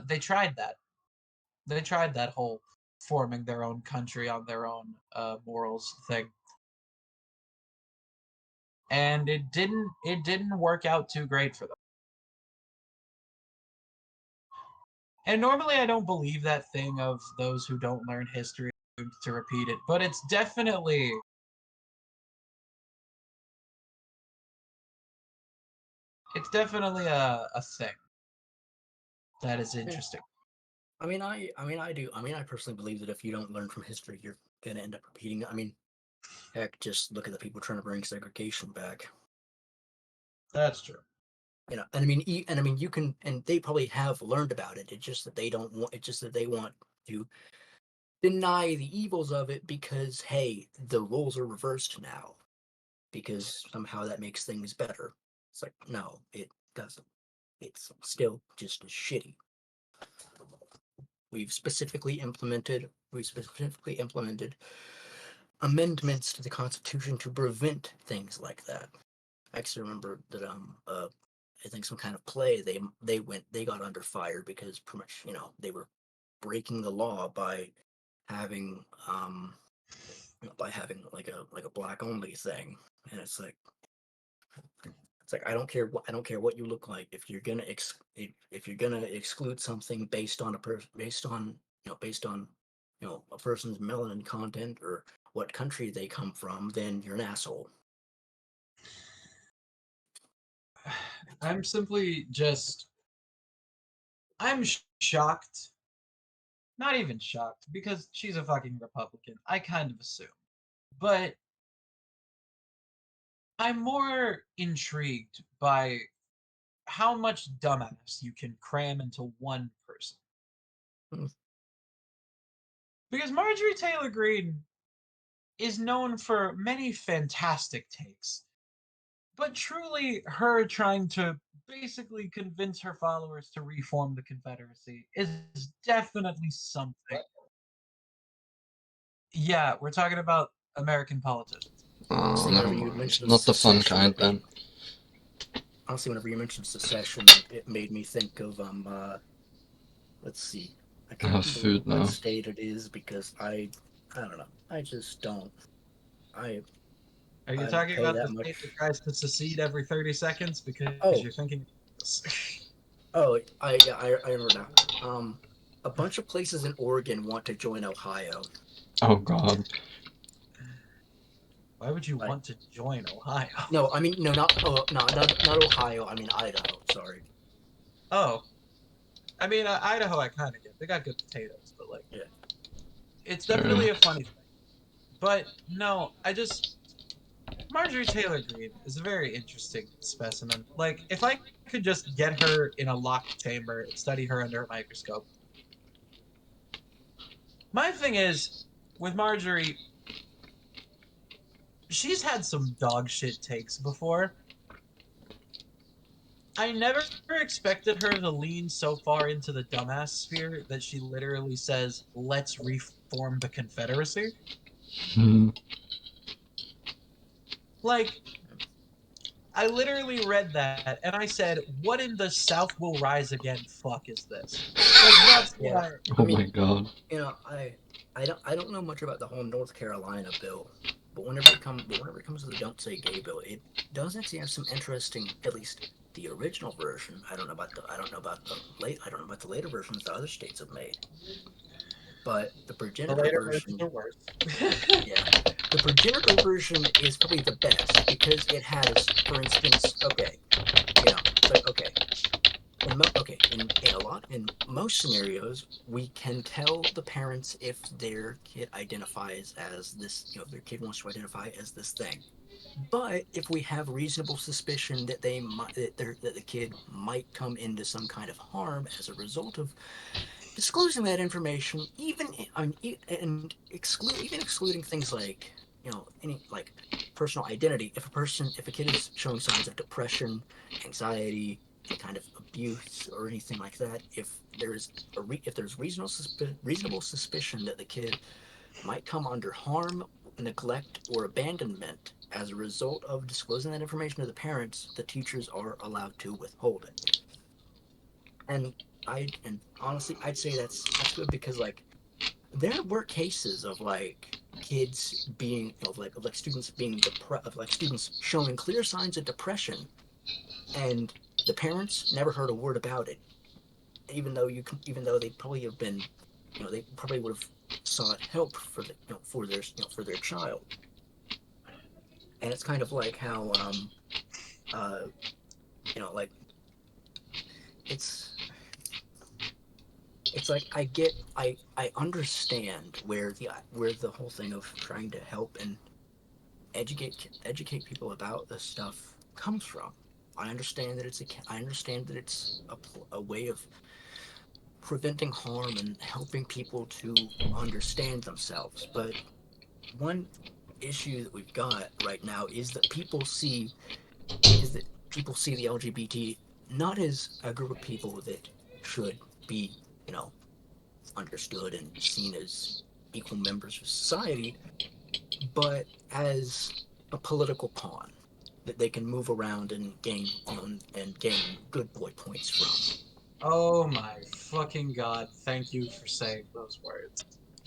They tried that. They tried that whole forming their own country on their own morals thing, and it didn't work out too great for them. And normally I don't believe that thing of those who don't learn history to repeat it, but it's definitely a thing that is interesting. I personally believe that if you don't learn from history, you're gonna end up repeating it. I mean, heck, just look at the people trying to bring segregation back. That's true. You know, and I mean, you can, and they probably have learned about it. It's just that they don't want. It's just that they want to deny the evils of it because, hey, the roles are reversed now, because somehow that makes things better. It's like, no, it doesn't. It's still just as shitty. We've specifically implemented amendments to the Constitution to prevent things like that. I actually remember that I think some kind of play they got under fire because pretty much they were breaking the law by having like a black only thing, and it's like I don't care what you look like. If you're gonna if you're gonna exclude something based on a person's melanin content or what country they come from, then you're an asshole. I'm simply just I'm shocked. Not even shocked, because she's a fucking Republican. I kind of assume. But I'm more intrigued by how much dumbass you can cram into one person. Hmm. Because Marjorie Taylor Greene is known for many fantastic takes, but truly her trying to basically convince her followers to reform the Confederacy is definitely something. Yeah, we're talking about American politicians. See, Never whenever you mind. mentioned Not the fun secession, kind then. honestly, whenever you mentioned secession, it made me think of let's see, I I can't have remember food what now. state it is because I don't know. I just don't. I Are you I don't talking pay about the that much. state that tries to secede every 30 seconds because Oh, you're thinking this? I remember now. A bunch of places in Oregon want to join Ohio. Oh god. Why would you I want to join Ohio? No, I mean no, not Ohio. I mean Idaho. Sorry. Oh, I mean, Idaho, I kind of get. They got good potatoes, but like, Yeah. it's Sorry. definitely a funny thing. But no, Marjorie Taylor Greene is a very interesting specimen. Like, if I could just get her in a locked chamber and study her under a microscope. My thing is, with Marjorie, she's had some dog shit takes before. I never expected her to lean so far into the dumbass sphere that she literally says, let's reform the Confederacy. Hmm. Like, I literally read that and I said, what in the South will rise again fuck is this? Like, that's Yeah. what Oh I mean, my god. you know, I don't know much about the whole North Carolina bill, but whenever it comes to the Don't Say Gay bill, it does actually have some interesting, at least the original version. I don't know about the later versions that other states have made. But the the progenitor later version, versions are worse. yeah, the progenitor version is probably the best because it has, for instance, okay, it's like okay, in most scenarios, we can tell the parents if their kid identifies as this, if their kid wants to identify as this thing. But if we have reasonable suspicion that that the kid might come into some kind of harm as a result of disclosing that information, even excluding things like any like personal identity. If a kid is showing signs of depression, anxiety, any kind of abuse or anything like that, if there's reasonable suspicion that the kid might come under harm, neglect, or abandonment as a result of disclosing that information to the parents, the teachers are allowed to withhold it. And and honestly, I'd say that's good because like there were cases of like kids being of like students being of like students showing clear signs of depression, and the parents never heard a word about it, even though they probably have been, they probably would have sought help for their child. And it's kind of like how uh like it's it's like I understand where the whole thing of trying to help and educate people about this stuff comes from. I understand that it's a way of preventing harm and helping people to understand themselves. But one issue that we've got right now is that people see the LGBT not as a group of people that should be, you know, understood and seen as equal members of society, but as a political pawn that they can move around and gain good boy points from. Oh my fucking god, thank you for saying those words.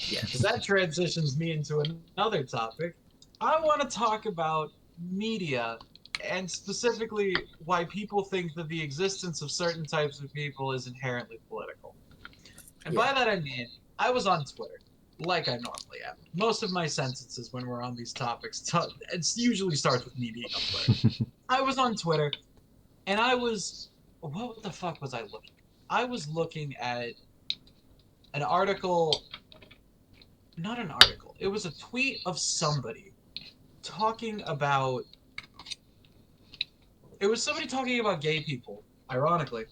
Because Yes. that transitions me into another topic. I want to talk about media and specifically why people think that the existence of certain types of people is inherently political. And Yeah. by that I mean, I was on Twitter, like I normally am. Most of my sentences when we're on these topics, it usually starts with me being on Twitter. I was on Twitter, and what the fuck was I looking at? I was looking at an article, not an article, it was a tweet of somebody talking about, it was somebody talking about gay people, ironically.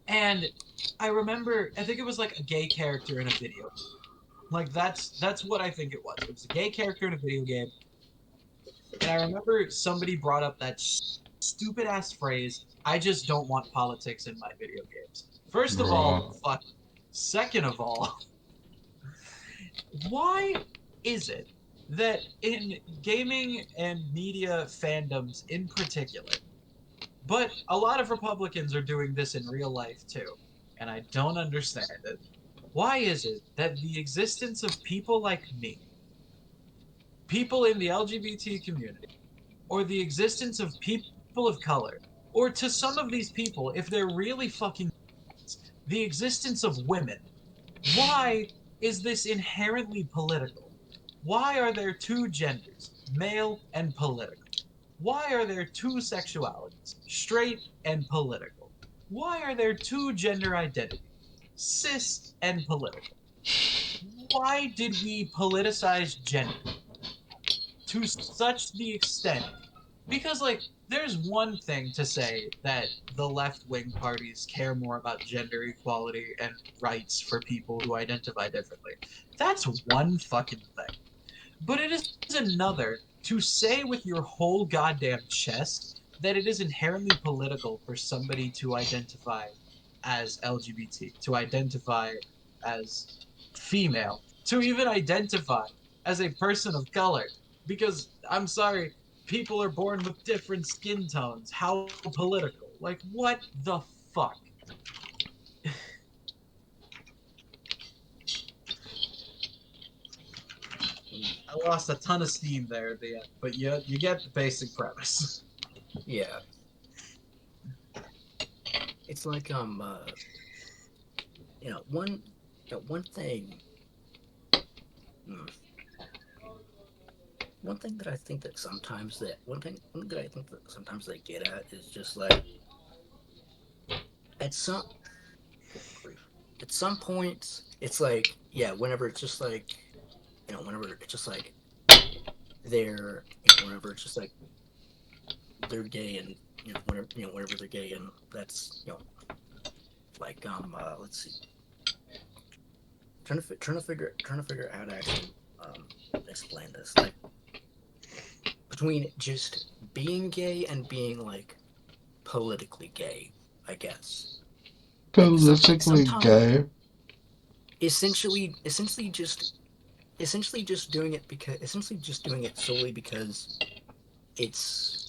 And I remember, I think it was like a gay character in a video. Like that's what I think it was. It was a gay character in a video game, and I remember somebody brought up that stupid ass phrase, "I just don't want politics in my video games." First of all, Bruh. fuck. Second of all, why is it that in gaming and media fandoms in particular, but a lot of Republicans are doing this in real life too, and I don't understand it. Why is it that the existence of people like me, people in the LGBT community, or the existence of people of color, or to some of these people, if they're really fucking the existence of women, why is this inherently political? Why are there two genders, male and political? Why are there two sexualities, straight and political? Why are there two gender identities, cis and political? why did we politicize gender to such the extent? Because, like, there's one thing to say that the left-wing parties care more about gender equality and rights for people who identify differently. That's one fucking thing. But it is another to say with your whole goddamn chest that it is inherently political for somebody to identify as LGBT, to identify as female, to even identify as a person of color. Because, I'm sorry, people are born with different skin tones. How political? Like, what the fuck? I lost a ton of steam there at the end, but you get the basic premise. Yeah. It's like one thing. hmm, One thing that I think that sometimes that one that I think that sometimes they get at is just like at some at some points it's like, yeah, whenever it's just like, whenever it's just like whenever it's just like they're gay, and whenever they're gay, and that's, like, let's see, trying to figure out how to actually explain this, like, between just being gay and being like politically gay, I guess. Politically Sometimes gay. essentially just doing it solely because it's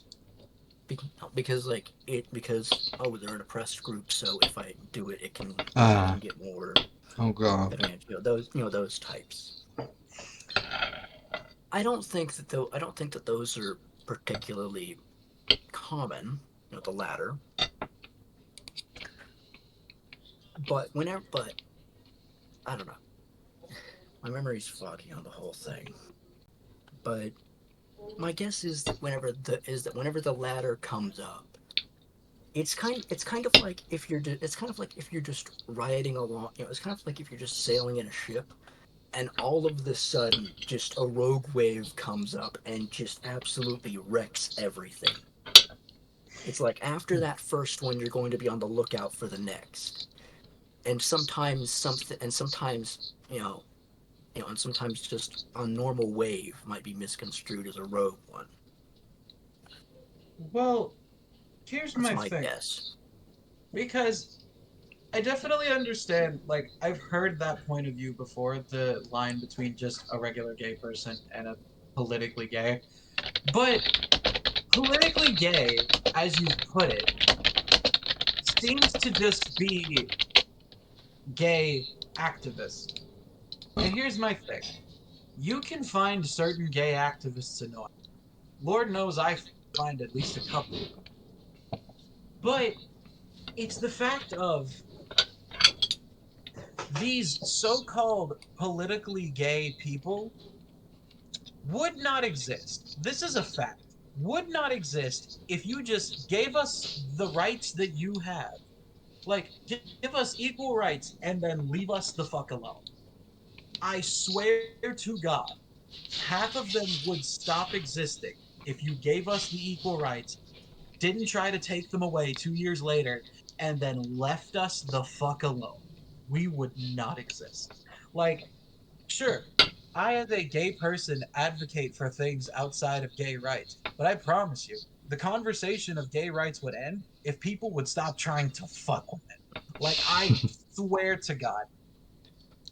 because like it because oh, they're an oppressed group, so if I do it, I Ah, can get more oh god. advantage. Those types. I don't think that those are particularly common. The latter. But I don't know. My memory's foggy on the whole thing. But my guess is that whenever the latter comes up, it's kind of like if you're just riding along. It's kind of like if you're just sailing in a ship, and all of the sudden, just a rogue wave comes up and just absolutely wrecks everything. It's like after that first one, you're going to be on the lookout for the next. And sometimes just a normal wave might be misconstrued as a rogue one. Well, here's That's my my thing. guess. Because I definitely understand, like, I've heard that point of view before, the line between just a regular gay person and a politically gay. But politically gay, as you put it, seems to just be gay activists. And here's my thing. You can find certain gay activists annoying. Lord knows I find at least a couple. But it's the fact of these so-called politically gay people would not exist. This is a fact. Would not exist if you just gave us the rights that you have. Like, give us equal rights and then leave us the fuck alone. I swear to God, half of them would stop existing if you gave us the equal rights, didn't try to take them away 2 years later, and then left us the fuck alone. We would not exist. Like, sure, I as a gay person advocate for things outside of gay rights, but I promise you, the conversation of gay rights would end if people would stop trying to fuck with it. Like, I swear to God,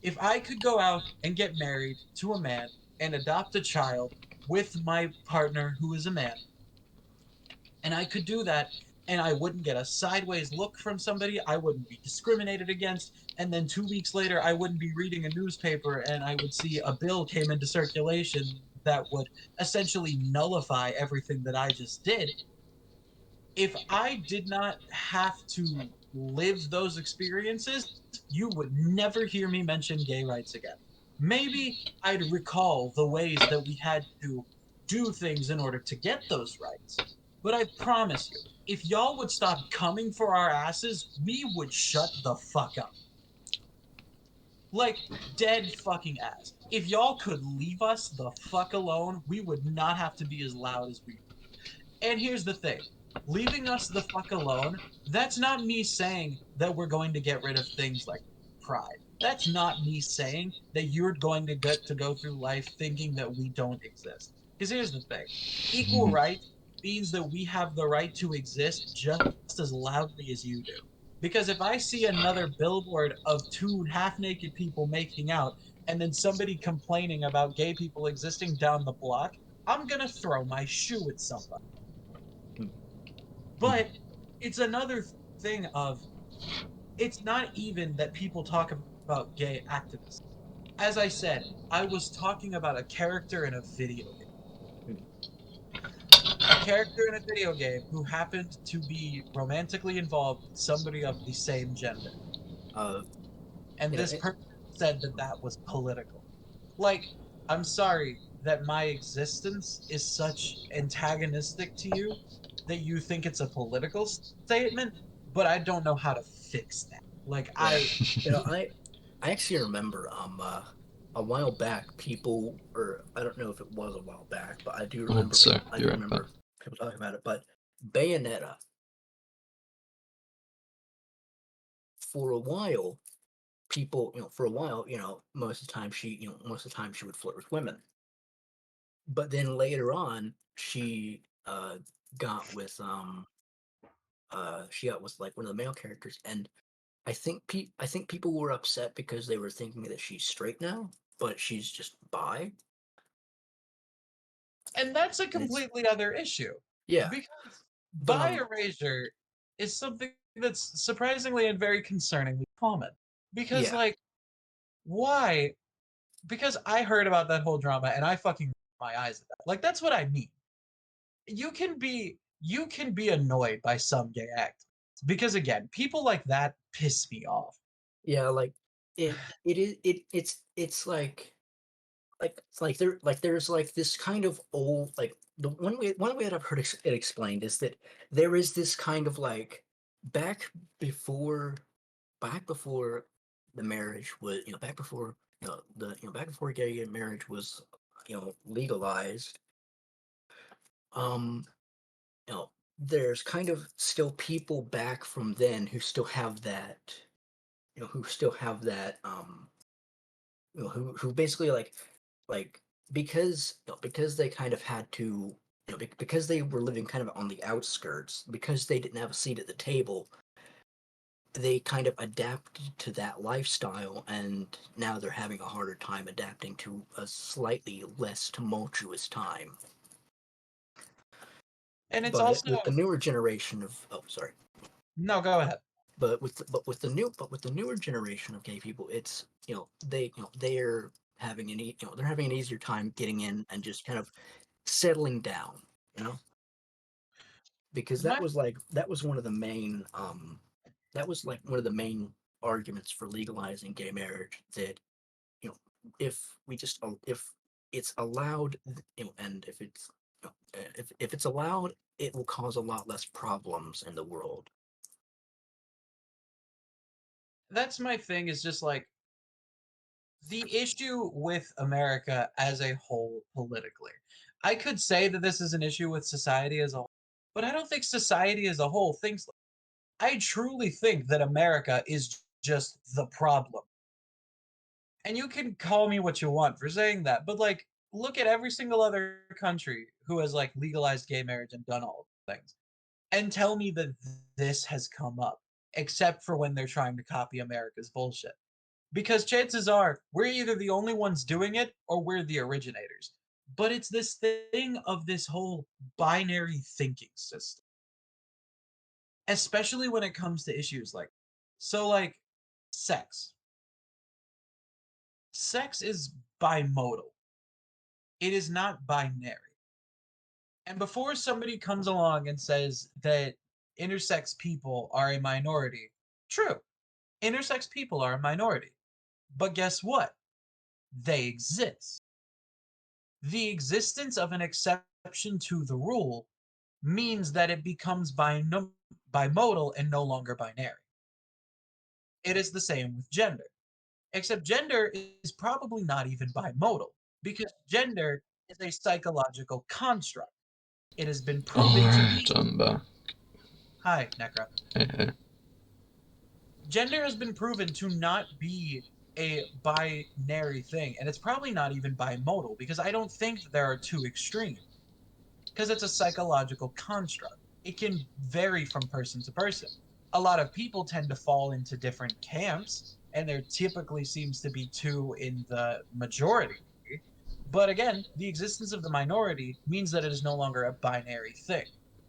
if I could go out and get married to a man and adopt a child with my partner who is a man, and I could do that, and I wouldn't get a sideways look from somebody, I wouldn't be discriminated against, and then 2 weeks later I wouldn't be reading a newspaper and I would see a bill came into circulation that would essentially nullify everything that I just did. If I did not have to live those experiences, you would never hear me mention gay rights again. Maybe I'd recall the ways that we had to do things in order to get those rights. But I promise you, if y'all would stop coming for our asses, we would shut the fuck up. Like, dead fucking ass. If y'all could leave us the fuck alone, we would not have to be as loud as we are. And here's the thing, leaving us the fuck alone, that's not me saying that we're going to get rid of things like pride. That's not me saying that you're going to get to go through life thinking that we don't exist. Because here's the thing, equal Mhm. rights means that we have the right to exist just as loudly as you do. Because if I see another billboard of two half naked people making out and then somebody complaining about gay people existing down the block, I'm gonna throw my shoe at somebody. But it's another thing of, it's not even that people talk about gay activists. As I said, I was talking about a character in a video game. A character in a video game who happened to be romantically involved with somebody of the same gender. Uh, And you know, this person said that that was political. Like, I'm sorry that my existence is such antagonistic to you that you think it's a political statement, but I don't know how to fix that. Like, yeah, I actually remember a while back people, or I don't know if it was a while back, but Also, I be do right back. remember people talking about it. But Bayonetta, for a while, people, for a while, most of the time most of the time she would flirt with women. But then later on, got with she got with like one of the male characters, and I think people were upset because they were thinking that she's straight now, but she's just bi. and that's a And it's completely other issue. yeah, Because but bi erasure is something that's surprisingly and very concerningly common. Because, yeah, like, why? Because I heard about that whole drama and I fucking rolled my eyes at that. Like, that's what I mean. You can be annoyed by some gay acts because, again, people like that piss me off. yeah, like it is it's like there's like this kind of old, like the one way that I've heard it explained is that there is this kind of like back before back before the marriage was, back before, back before gay marriage was, legalized. um there's kind of still people back from then who still have that, who still have that, who basically like because they kind of had to, because they were living kind of on the outskirts, because they didn't have a seat at the table, they kind of adapted to that lifestyle, and now they're having a harder time adapting to a slightly less tumultuous time. And it's But also, with the newer generation of, oh, sorry, no, go ahead. but with the newer generation of gay people, it's, they're having they're having an easier time getting in and just kind of settling down, you know, because My that was one of the main, that was like one of the main arguments for legalizing gay marriage, that, you know if we just if it's allowed, and if it's, if it's allowed, it will cause a lot less problems in the world. that's my thing, is just like, the issue with America as a whole politically. I could say that this is an issue with society as a whole, but I don't think society as a whole thinks like, I truly think that America is just the problem. And you can call me what you want for saying that, but like, look at every single other country who has like legalized gay marriage and done all of things, and tell me that this has come up, except for when they're trying to copy America's bullshit. Because chances are we're either the only ones doing it or we're the originators. But it's this thing of this whole binary thinking system, especially when it comes to issues like, so like, sex. Sex is bimodal. It is not binary. And before somebody comes along and says that intersex people are a minority, true, intersex people are a minority. But guess what? They exist. The existence of an exception to the rule means that it becomes bimodal and no longer binary. It is the same with gender. Except gender is probably not even bimodal, because gender is a psychological construct. It has been proven to Alright, be. I'm back. Hi, Necra. Hey, hey. Gender has been proven to not be a binary thing, and it's probably not even bimodal, because I don't think that there are two extremes, because it's a psychological construct. It can vary from person to person. A lot of people tend to fall into different camps, and there typically seems to be two in the majority. But again, the existence of the minority means that it is no longer a binary thing.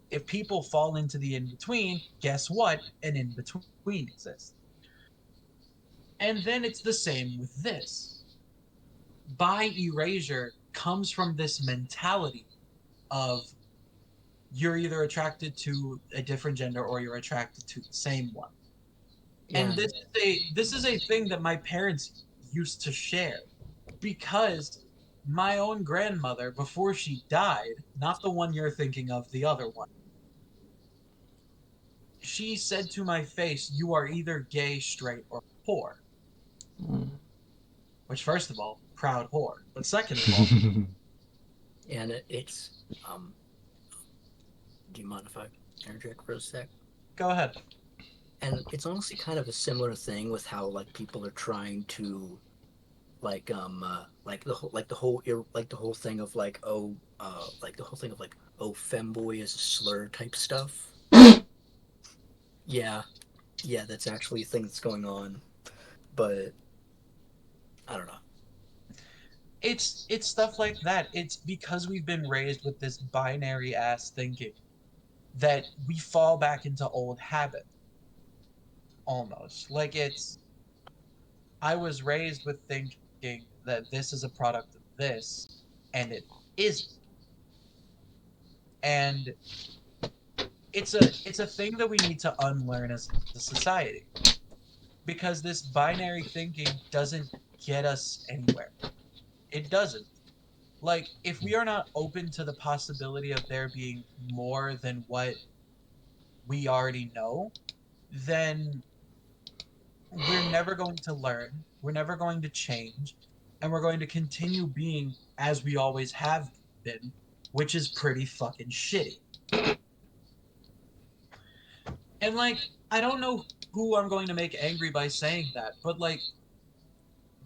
If people fall into the in between, guess what? An in between exists. And then it's the same with this. Bi erasure comes from this mentality of you're either attracted to a different gender or you're attracted to the same one. Yeah, And this is a thing that my parents used to share, because my own grandmother, before she died, not the one you're thinking of, the other one, she said to my face, "You are either gay, straight, or poor." Which, first of all, proud whore. But second of all, and it's um. Do you mind if I interject for a sec? go ahead. And it's honestly kind of a similar thing with how like people are trying to like the whole thing of like like the whole thing of like oh femboy is a slur type stuff. Yeah, yeah, that's actually a thing that's going on, but I don't know. It's stuff like that. It's because we've been raised with this binary ass thinking that we fall back into old habits almost. Like it's I was raised with thinking that this is a product of this, and it isn't. And it's a thing that we need to unlearn as a society, because this binary thinking doesn't get us anywhere. It doesn't. Like, if we are not open to the possibility of there being more than what we already know, then we're never going to learn, we're never going to change, and we're going to continue being as we always have been, which is pretty fucking shitty. And, like, I don't know who I'm going to make angry by saying that, but, like,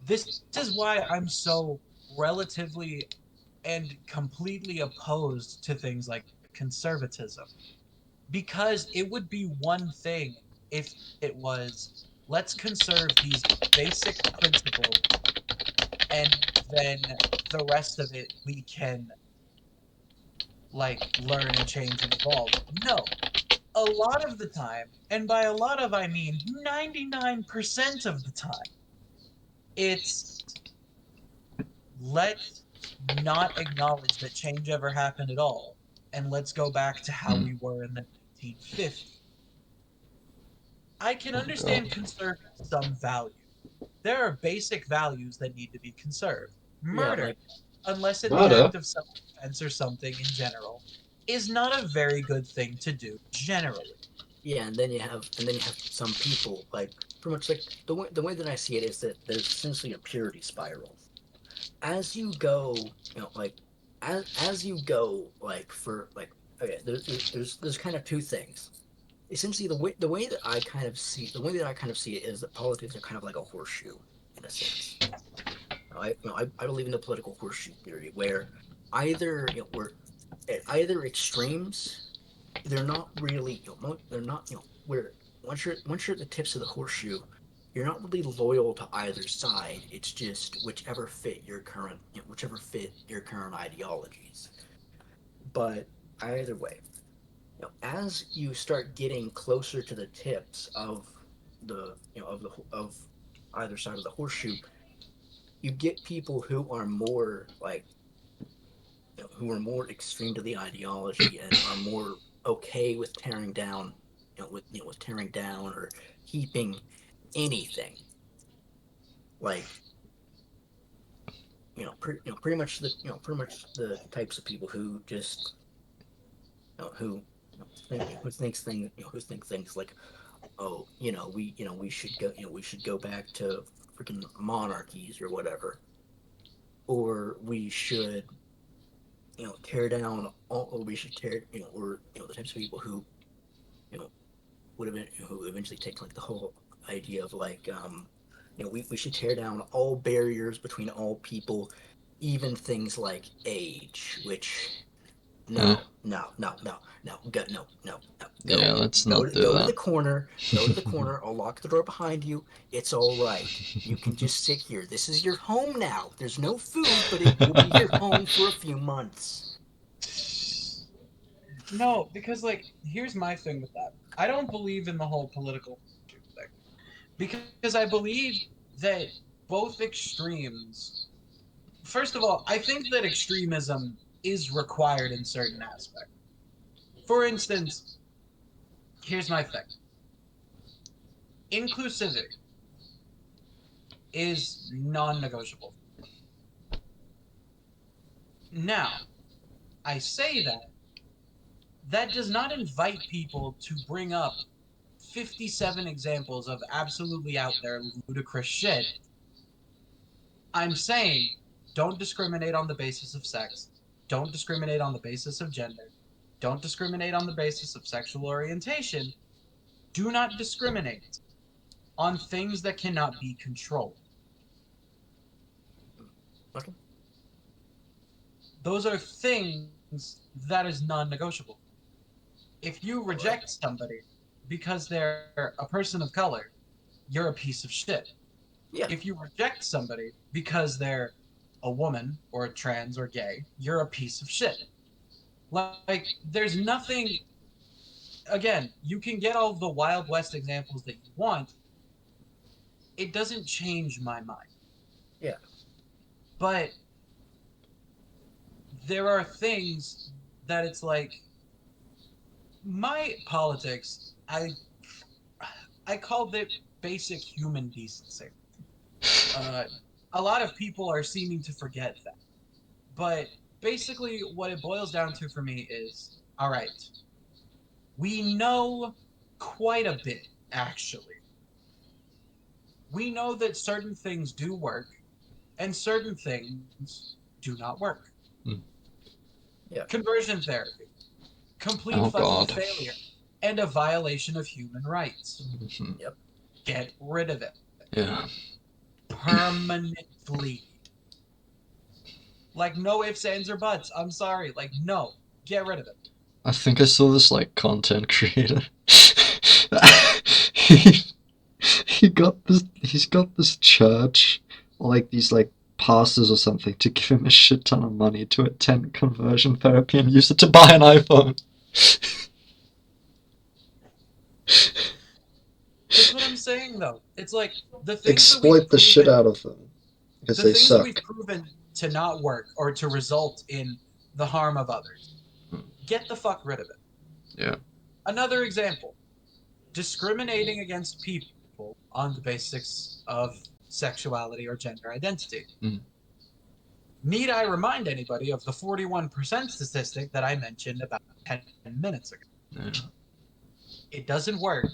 this is why I'm so relatively and completely opposed to things like conservatism. Because it would be one thing if it was, let's conserve these basic principles, and then the rest of it we can, like, learn and change and evolve. No. A lot of the time, and by a lot of I mean 99% of the time, it's let's not acknowledge that change ever happened at all, and let's go back to how we were in the 1950s. I can Oh understand god. conserving some value. There are basic values that need to be conserved. Yeah, Murder, like unless in the Murder? act of self-defense or something in general, is not a very good thing to do generally. yeah, and then you have some people like pretty much like the way that I see it is that there's essentially a purity spiral. As you go, like as you go like for like okay, there's kind of two things. Essentially, the way that I kind of see it is that politics are kind of like a horseshoe in a sense. I believe in the political horseshoe theory, where either where at either extremes, they're not really they're not where once you're at the tips of the horseshoe, you're not really loyal to either side. It's just whichever fit your current ideologies. But either way, as you start getting closer to the tips of the of either side of the horseshoe, you get people who are more like who are more extreme to the ideology and are more okay with tearing down, with tearing down or heaping anything like pretty much the types of people who just who thinks things who think things like oh we should go back to freaking monarchies or whatever, or we should tear down all, or we should tear or the types of people who you know who eventually take like the whole idea of like we should tear down all barriers between all people, even things like age, which Uh, no. yeah, let's Go not to, do go to the that. corner. Go to the corner. I'll lock the door behind you. It's all right. You can just sit here. This is your home now. There's no food, but it will be your home for a few months. No, because like here's my thing with that. I don't believe in the whole political thing because I believe that both extremes. First of all, I think that extremism is required in certain aspects. For instance, here's my thing. Inclusivity is non-negotiable. Now, I say that does not invite people to bring up 57 examples of absolutely out there ludicrous shit. I'm saying don't discriminate on the basis of sex. Don't discriminate on the basis of gender. Don't discriminate on the basis of sexual orientation. Do not discriminate on things that cannot be controlled. Okay. Those are things that is non-negotiable. If you reject somebody because they're a person of color, you're a piece of shit. Yeah. If you reject somebody because they're a woman or a trans or gay, you're a piece of shit. Like, there's nothing. Again, you can get all the Wild West examples that you want. It doesn't change my mind. Yeah. But there are things that it's like my politics. I called it basic human decency. A lot of people are seeming to forget that. But basically, what it boils down to for me is, all right, we know quite a bit, actually. We know that certain things do work, and certain things do not work. Hmm. Yeah. Conversion therapy, complete Oh fucking God. failure, and a violation of human rights. Mhm. Get rid of it. Yeah. Permanently. Like, no ifs, ands, or buts. I'm sorry. Like, no. Get rid of it. I think I saw this like content creator. he, he's got this church or like these like pastors or something to give him a shit ton of money to attend conversion therapy and use it to buy an iPhone. That's what I'm saying, though. It's like the things Exploit the shit out of them because the they things that suck. we've proven to not work or to result in the harm of others. Get the fuck rid of it. Yeah. Another example: discriminating against people on the basics of sexuality or gender identity. Mm. Need I remind anybody of the 41% statistic that I mentioned about 10 minutes ago? Yeah. It doesn't work,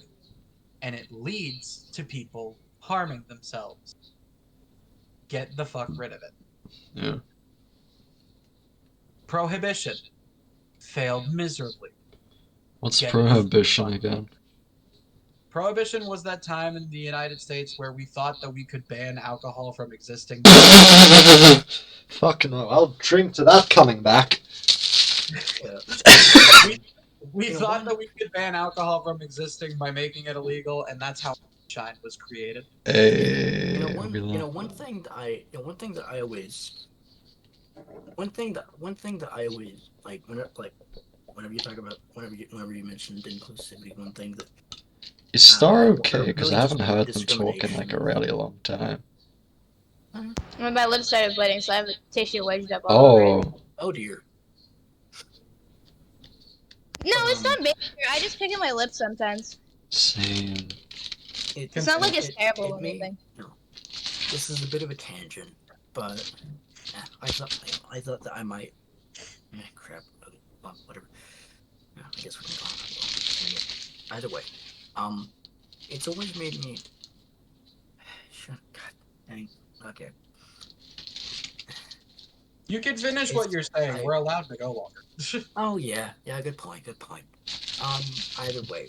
and it leads to people harming themselves. Get the fuck rid of it. Yeah. Prohibition failed miserably. What's Get prohibition the fuck- again? Prohibition was that time in the United States where we thought that we could ban alcohol from existing. Fuck no, I'll drink to that coming back. Yeah. We You know, thought one- that we could ban alcohol from existing by making it illegal, and that's how Shine was created. Hey, one thing that I always like whenever you talk about whenever you mentioned inclusivity, one thing that Is Star I okay? Because really I just haven't heard them talk in like discrimination. a really long time. My lips started bleeding, so I have a tissue wedged up all over it. Oh, Oh dear. No, it's not major. I just pick at my lips sometimes. same. It's not like it's terrible or may- anything. no. This is a bit of a tangent, but I thought that I might. Crap. Well, whatever. Yeah, I guess we can go on. Either way, it's always made me. God Dang. Okay. You can finish what you're saying. I- We're allowed to go longer. Oh yeah, good point. Either way,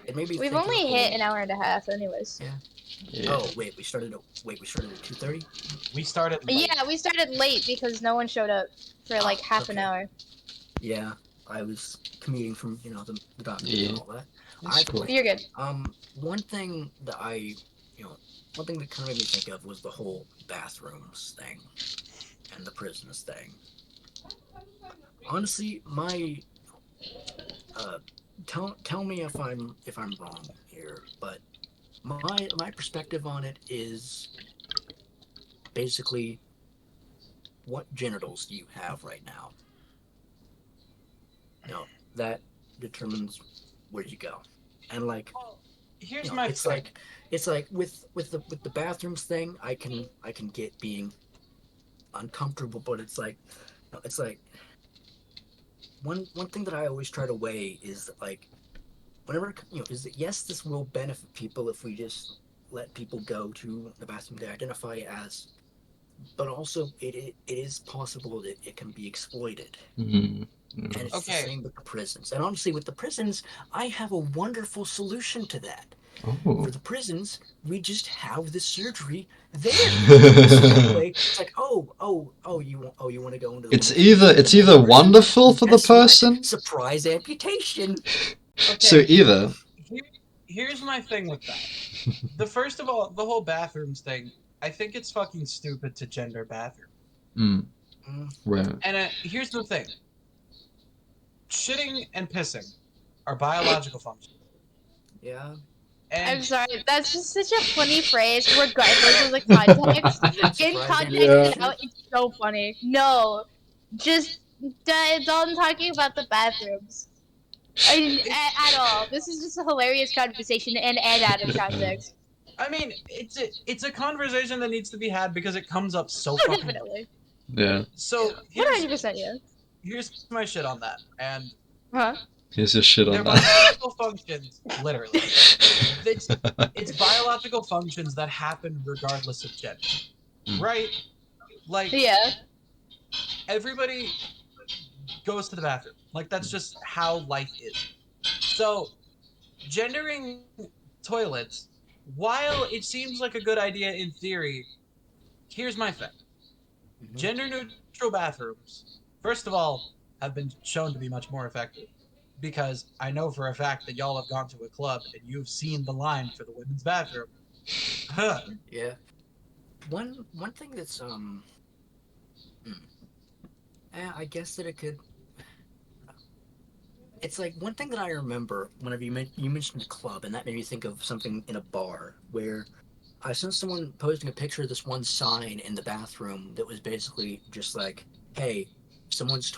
it made me We've think of only the hit whole. an hour and a half, anyways. Yeah. Yeah. Oh wait, we started at 2:30. We started late. Yeah, we started late because no one showed up for like half an okay. hour. Yeah, I was commuting from the doctor Yeah. and all that. That's Either cool. way, You're good. one thing that one thing that kind of made me think of was the whole bathrooms thing and the prisons thing. Honestly, my tell me if I'm wrong here, but my perspective on it is basically what genitals do you have right now? That determines where you go. And like, Well, here's my it's thing. like with the bathrooms thing, I can get being uncomfortable, but it's like one thing that I always try to weigh is that, like, whenever is that, yes, this will benefit people if we just let people go to the bathroom they identify as, but also it is possible that it can be exploited. Mm. And it's the Okay. same with the prisons. And honestly, with the prisons, I have a wonderful solution to that. Oh. For the prisons, we just have the surgery there. So that way, it's like, you want to go into the It's women's either bathroom? wonderful for the Guess what? person. Surprise amputation. Okay. So either Here's my thing with that. First of all, the whole bathrooms thing, I think it's fucking stupid to gender bathroom. right. And here's the thing. Shitting and pissing are biological functions. Yeah. I'm And sorry, that's just such a funny phrase, regardless of the context. In Surprise context Yeah. now, it's so funny. No, just Dalton talking about the bathrooms. At all. This is just a hilarious conversation and out of context. I mean, it's a conversation that needs to be had because it comes up so Oh, fucking. definitely. Yeah. So 100%, yeah. here's my shit on that, and Huh? Here's your shit they're on that. biological functions, literally. It's biological functions that happen regardless of gender, right? Like Yeah. everybody goes to the bathroom. Like that's just how life is. So gendering toilets, while it seems like a good idea in theory, here's my thing. Gender neutral bathrooms, first of all, have been shown to be much more effective. Because I know for a fact that y'all have gone to a club and you've seen the line for the women's bathroom. Huh. Yeah. One thing that's I guess that it could. It's like one thing that I remember whenever you mentioned a club, and that made me think of something in a bar where I saw someone posting a picture of this one sign in the bathroom that was basically just like, "Hey, if someone's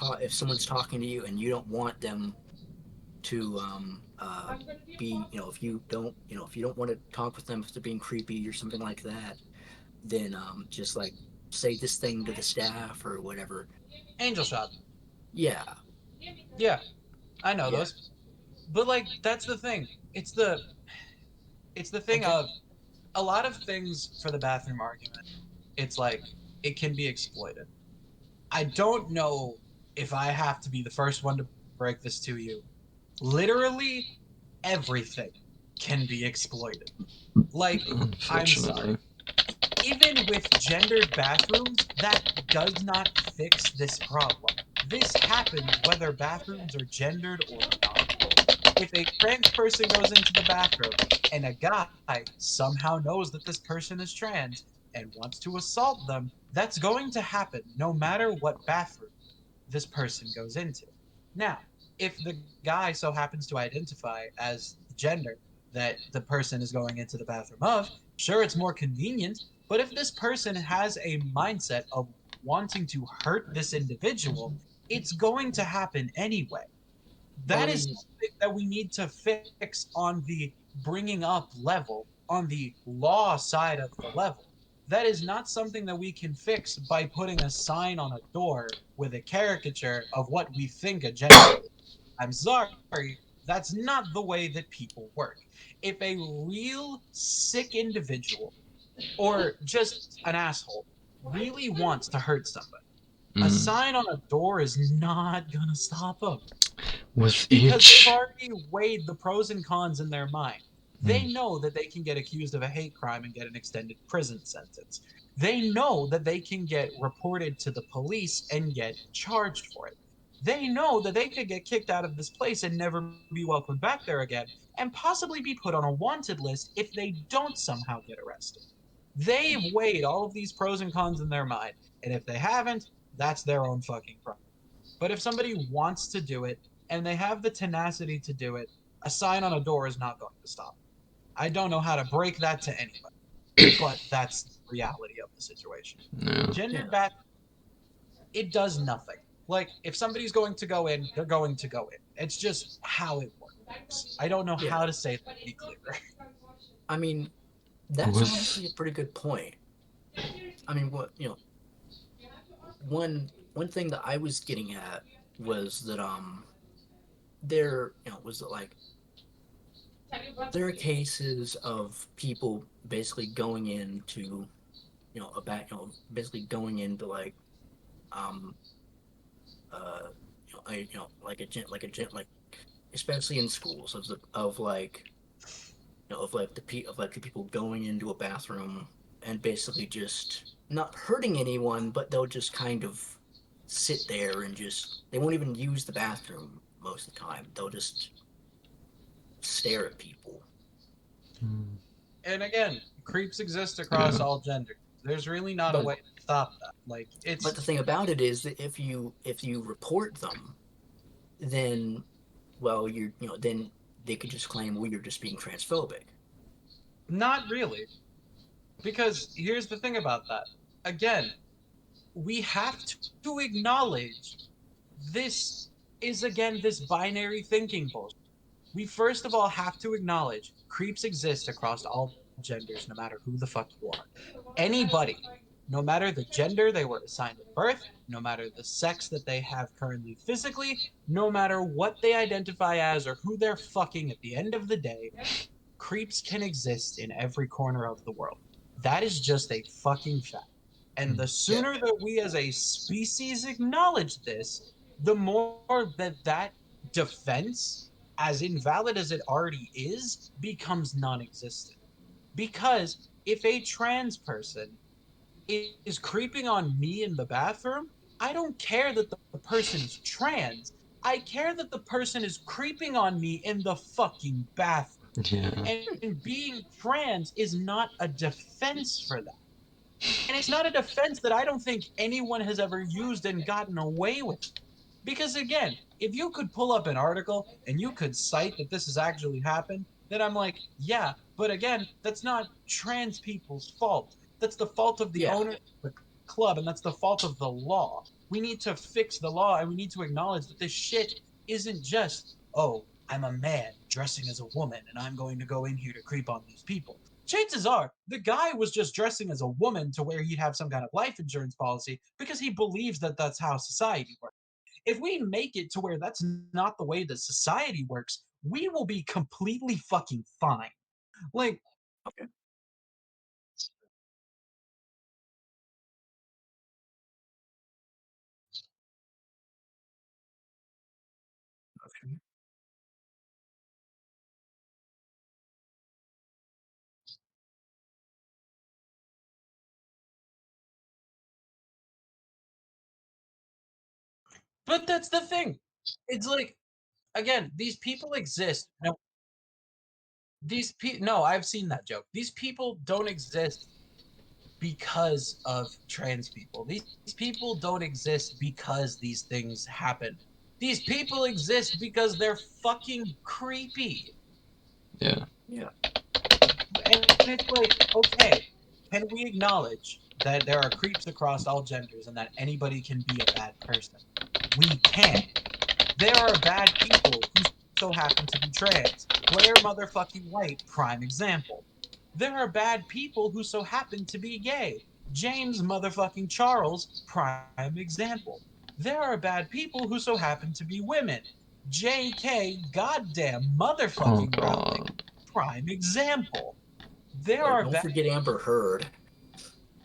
talking to you and you don't want them to be, if you don't want to talk with them if they're being creepy or something like that, then just like say this thing to the staff or whatever." Angel shot. Yeah. Yeah, I know Yeah. those. But like that's the thing. It's the thing of a lot of things for the bathroom argument. It's like it can be exploited. I don't know if I have to be the first one to break this to you. Literally everything can be exploited. Like, I'm sorry. Unfortunately. Even with gendered bathrooms, that does not fix this problem. This happens whether bathrooms are gendered or not. If a trans person goes into the bathroom and a guy somehow knows that this person is trans and wants to assault them, that's going to happen no matter what bathroom this person goes into. Now, if the guy so happens to identify as the gender that the person is going into the bathroom of, sure, it's more convenient, but if this person has a mindset of wanting to hurt this individual, it's going to happen anyway. That is something that we need to fix on the bringing up level, on the law side of the level. That is not something that we can fix by putting a sign on a door with a caricature of what we think a gender is. I'm sorry, that's not the way that people work. If a real sick individual or just an asshole really wants to hurt somebody, a Mm. sign on a door is not gonna stop them. With Because they've each. already weighed the pros and cons in their mind. They Mm. know that they can get accused of a hate crime and get an extended prison sentence. They know that they can get reported to the police and get charged for it. They know that they could get kicked out of this place and never be welcomed back there again, and possibly be put on a wanted list if they don't somehow get arrested. They've weighed all of these pros and cons in their mind, and if they haven't, that's their own fucking problem. But if somebody wants to do it and they have the tenacity to do it, a sign on a door is not going to stop them. I don't know how to break that to anybody, but that's the reality of the situation. Yeah. Gendered Yeah. bath, it does nothing. Like, if somebody's going to go in, they're going to go in. It's just how it works. I don't know Yeah. how to say that to be clearer. I mean, that's With- honestly a pretty good point. I mean, what one thing that I was getting at was that there was that like there are cases of people basically going into basically going into like um like especially in schools of like the people going into a bathroom and basically just not hurting anyone, but they'll just kind of sit there and just they won't even use the bathroom most of the time. They'll just stare at people. Mm. And again, creeps exist across Yeah. all genders. There's really not a But way to stop that. Like, it's but the thing about it is that if you report them, then then they could just claim, well, you're just being transphobic. not really. Because here's the thing about that. Again, we have to acknowledge this is, again, this binary thinking bullshit. We first of all have to acknowledge creeps exist across all genders, no matter who the fuck you are. Anybody, no matter the gender they were assigned at birth, no matter the sex that they have currently physically, no matter what they identify as or who they're fucking at the end of the day, creeps can exist in every corner of the world. That is just a fucking fact. And the sooner that we as a species acknowledge this, the more that defense, as invalid as it already is, becomes non existent. Because if a trans person is creeping on me in the bathroom, I don't care that the person is trans. I care that the person is creeping on me in the fucking bathroom. Yeah. And being trans is not a defense for that. And it's not a defense that I don't think anyone has ever used and gotten away with. Because again, if you could pull up an article and you could cite that this has actually happened, then I'm like, yeah, but again, that's not trans people's fault. That's the fault of the Yeah. owner of the club, and that's the fault of the law. We need to fix the law, and we need to acknowledge that this shit isn't just, oh, I'm a man dressing as a woman, and I'm going to go in here to creep on these people. Chances are the guy was just dressing as a woman to where he'd have some kind of life insurance policy because he believes that that's how society works. If we make it to where that's not the way that society works, we will be completely fucking fine. Like, Okay. Okay. but that's the thing. It's like, again, these people exist. No, no, I've seen that joke. These people don't exist because of trans people. These people don't exist because these things happen. These people exist because they're fucking creepy. Yeah. Yeah. And it's like, okay, can we acknowledge that there are creeps across all genders and that anybody can be a bad person? We can. There are bad people who so happen to be trans. Blair motherfucking White, prime example. There are bad people who so happen to be gay. James motherfucking Charles, prime example. There are bad people who so happen to be women. JK, goddamn Oh motherfucking Rowling, god. prime example. there are Don't bad. forget Amber Heard.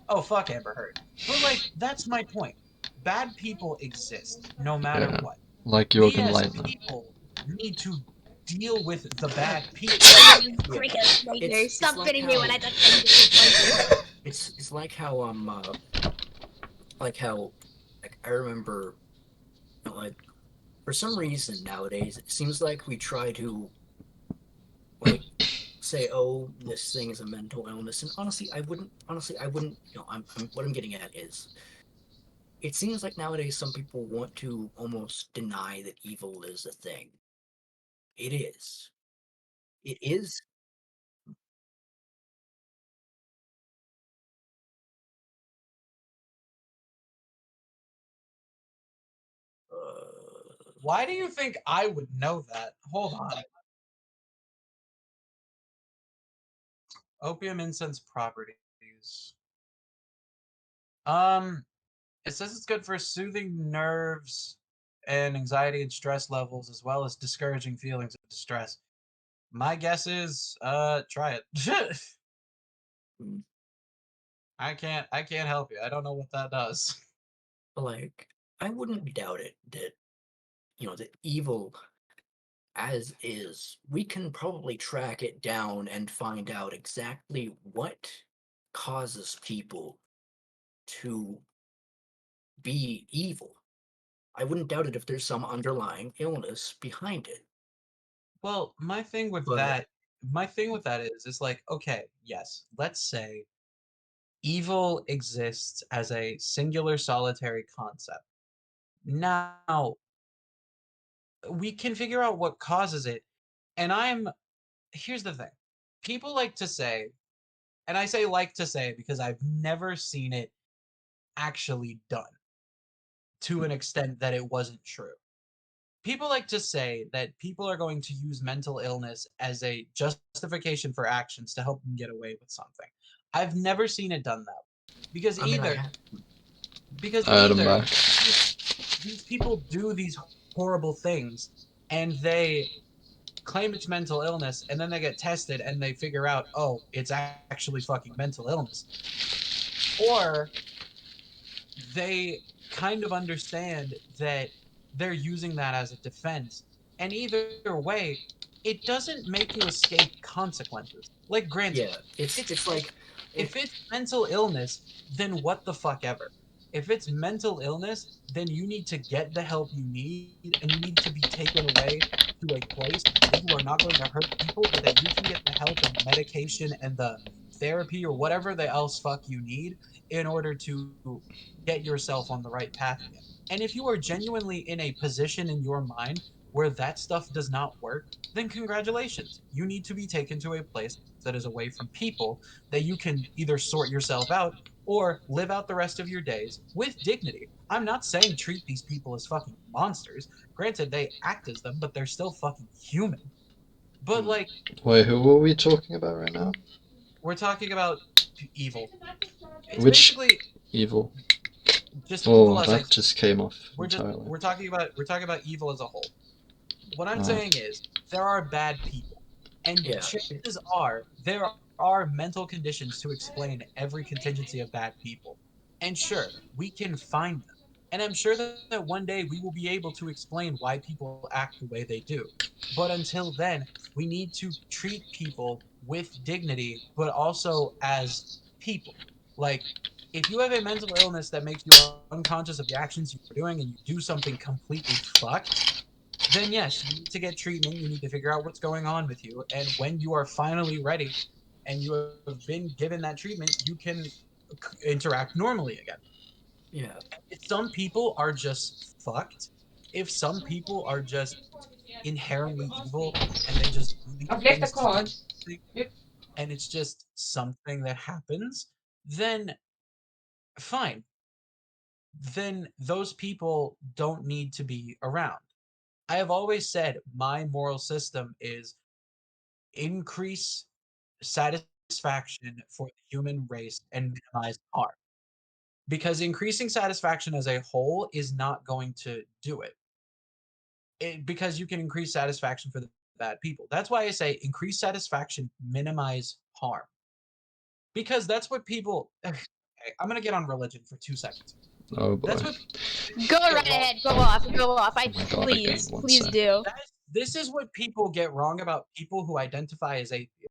Oh, fuck Amber Heard. But like, that's my point. Bad people exist no matter Yeah. what. Like We Jorgen as Leitner. people need to deal with the bad people. Yeah. Cricket right there. It's Stop like hitting me when how- I touch my It's like how like I remember, like, for some reason nowadays it seems like we try to, like, say, oh, this thing is a mental illness, and honestly I wouldn't, what I'm getting at is, it seems like nowadays some people want to almost deny that evil is a thing. It is. It is. Why do you think I would know that? Hold on. Opium incense properties. Um, it says it's good for soothing nerves and anxiety and stress levels, as well as discouraging feelings of distress. My guess is, try it. Mm, I can't help you. I don't know what that does. like, I wouldn't doubt it that, the evil as is, we can probably track it down and find out exactly what causes people to be evil. I wouldn't doubt it if there's some underlying illness behind it. Well, But my thing with that is like, okay, yes, let's say evil exists as a singular solitary concept. Now, we can figure out what causes it. And here's the thing. People like to say, and I say like to say because I've never seen it actually done to an extent that it wasn't true. People like to say that people are going to use mental illness as a justification for actions to help them get away with something. I've never seen it done that way. Because I mean, either because I had him either back. these people do these horrible things and they claim it's mental illness and then they get tested and they figure out, oh, it's actually fucking mental illness. Or they kind of understand that they're using that as a defense. And either way, it doesn't make you escape consequences. Like, granted, yeah, it's it's it's like if if it's mental illness, then what the fuck ever. If it's mental illness, then you need to get the help you need and you need to be taken away to a place that you are not going to hurt people, but that you can get the help and medication and the therapy or whatever the else fuck you need in order to get yourself on the right path again. And if you are genuinely in a position in your mind where that stuff does not work, then congratulations. You need to be taken to a place that is away from people that you can either sort yourself out or live out the rest of your days with dignity. I'm not saying treat these people as fucking monsters. Granted, they act as them, but they're still fucking human. But mm, like, Wait, who were we talking about right now? we're talking about evil. It's Which basically evil? just evil Oh, as a that just came off we're just entirely. we're talking about evil as a whole. What I'm Oh. saying is there are bad people, and yeah, chances are there are mental conditions to explain every contingency of bad people. And sure, we can find them. And I'm sure that one day we will be able to explain why people act the way they do. But until then, we need to treat people with dignity, but also as people. Like, if you have a mental illness that makes you unconscious of the actions you're doing and you do something completely fucked, then yes, you need to get treatment. You need to figure out what's going on with you. And when you are finally ready and you have been given that treatment, you can interact normally again. yeah, If some people are just fucked, if some people are just inherently evil and they just do these I've left the things to card. do something, and it's just something that happens, then fine. Then those people don't need to be around. I have always said my moral system is increase satisfaction for the human race and minimize harm. Because increasing satisfaction as a whole is not going to do it. Because you can increase satisfaction for the bad people. That's why I say increase satisfaction, minimize harm. Because that's what people. Okay, I'm gonna get on religion for 2 seconds. Oh boy. That's what. Go right ahead. Go off. Go off. Oh my God, again, one Please sec. do. This is what people get wrong about people who identify as atheists.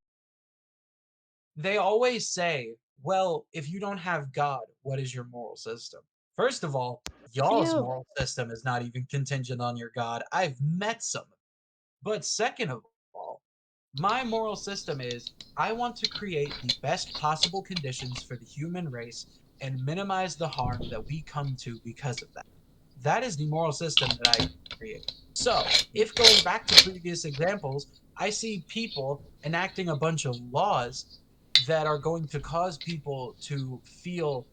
They always say, well, if you don't have God, what is your moral system? First of all, y'all's you. moral system is not even contingent on your God. I've met some. But second of all, my moral system is I want to create the best possible conditions for the human race and minimize the harm that we come to because of that. That is the moral system that I create. So, if going back to previous examples, I see people enacting a bunch of laws that are going to cause people to feel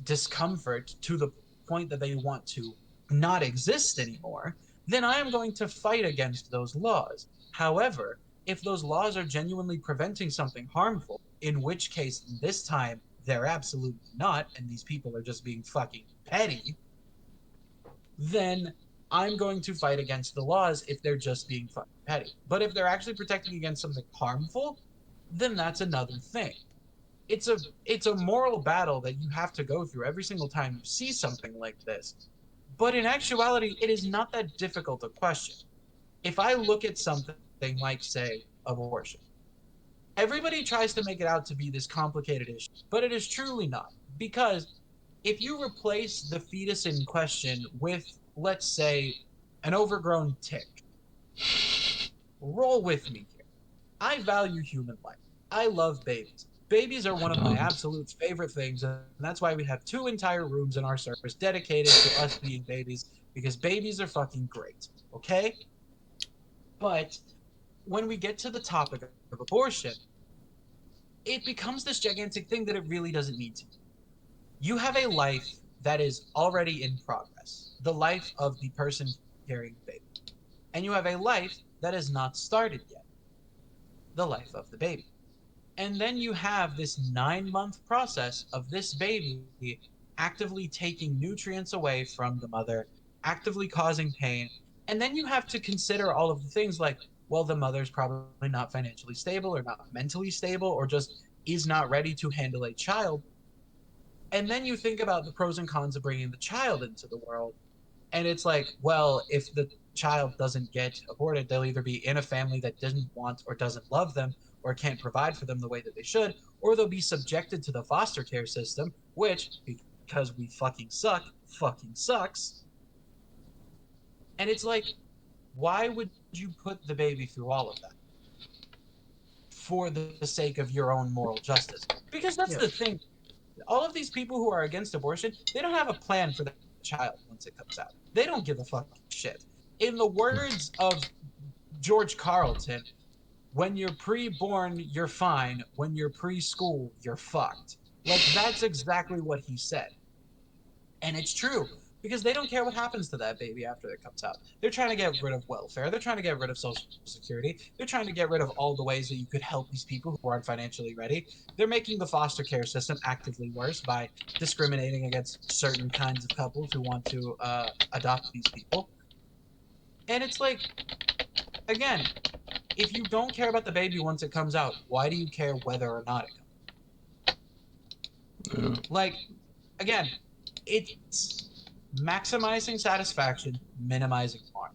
discomfort to the point that they want to not exist anymore, then I am going to fight against those laws. However, if those laws are genuinely preventing something harmful, in which case this time they're absolutely not, and these people are just being fucking petty, then I'm going to fight against the laws if they're just being fucking petty. But if they're actually protecting against something harmful, then that's another thing. It's a moral battle that you have to go through every single time you see something like this. But in actuality, it is not that difficult a question. If I look at something like, say, abortion, everybody tries to make it out to be this complicated issue, but it is truly not. Because if you replace the fetus in question with, let's say, an overgrown tick, roll with me here. I value human life. I love babies. Babies are one of my absolute favorite things, and that's why we have 2 entire rooms in our servers dedicated to us being babies, because babies are fucking great, okay? But when we get to the topic of abortion, it becomes this gigantic thing that it really doesn't need to. You have a life that is already in progress, the life of the person carrying the baby. And you have a life that has not started yet, the life of the baby. And then you have this 9-month process of this baby actively taking nutrients away from the mother, actively causing pain. And then you have to consider all of the things like, well, the mother's probably not financially stable or not mentally stable or just is not ready to handle a child. And then you think about the pros and cons of bringing the child into the world. And it's like, well, if the child doesn't get aborted, they'll either be in a family that doesn't want or doesn't love them or can't provide for them the way that they should, or they'll be subjected to the foster care system, which, because we fucking suck, fucking sucks. And it's like, why would you put the baby through all of that? For the sake of your own moral justice. Because that's the thing. All of these people who are against abortion, they don't have a plan for the child once it comes out. They don't give a fucking shit. In the words of George Carlton, when you're pre-born, you're fine. When you're preschool, you're fucked. Like, that's exactly what he said. And it's true, because they don't care what happens to that baby after it comes out. They're trying to get rid of welfare. They're trying to get rid of Social Security. They're trying to get rid of all the ways that you could help these people who aren't financially ready. They're making the foster care system actively worse by discriminating against certain kinds of couples who want to adopt these people. And it's like, again, if you don't care about the baby once it comes out, why do you care whether or not it comes out? Like, again, it's maximizing satisfaction, minimizing harm.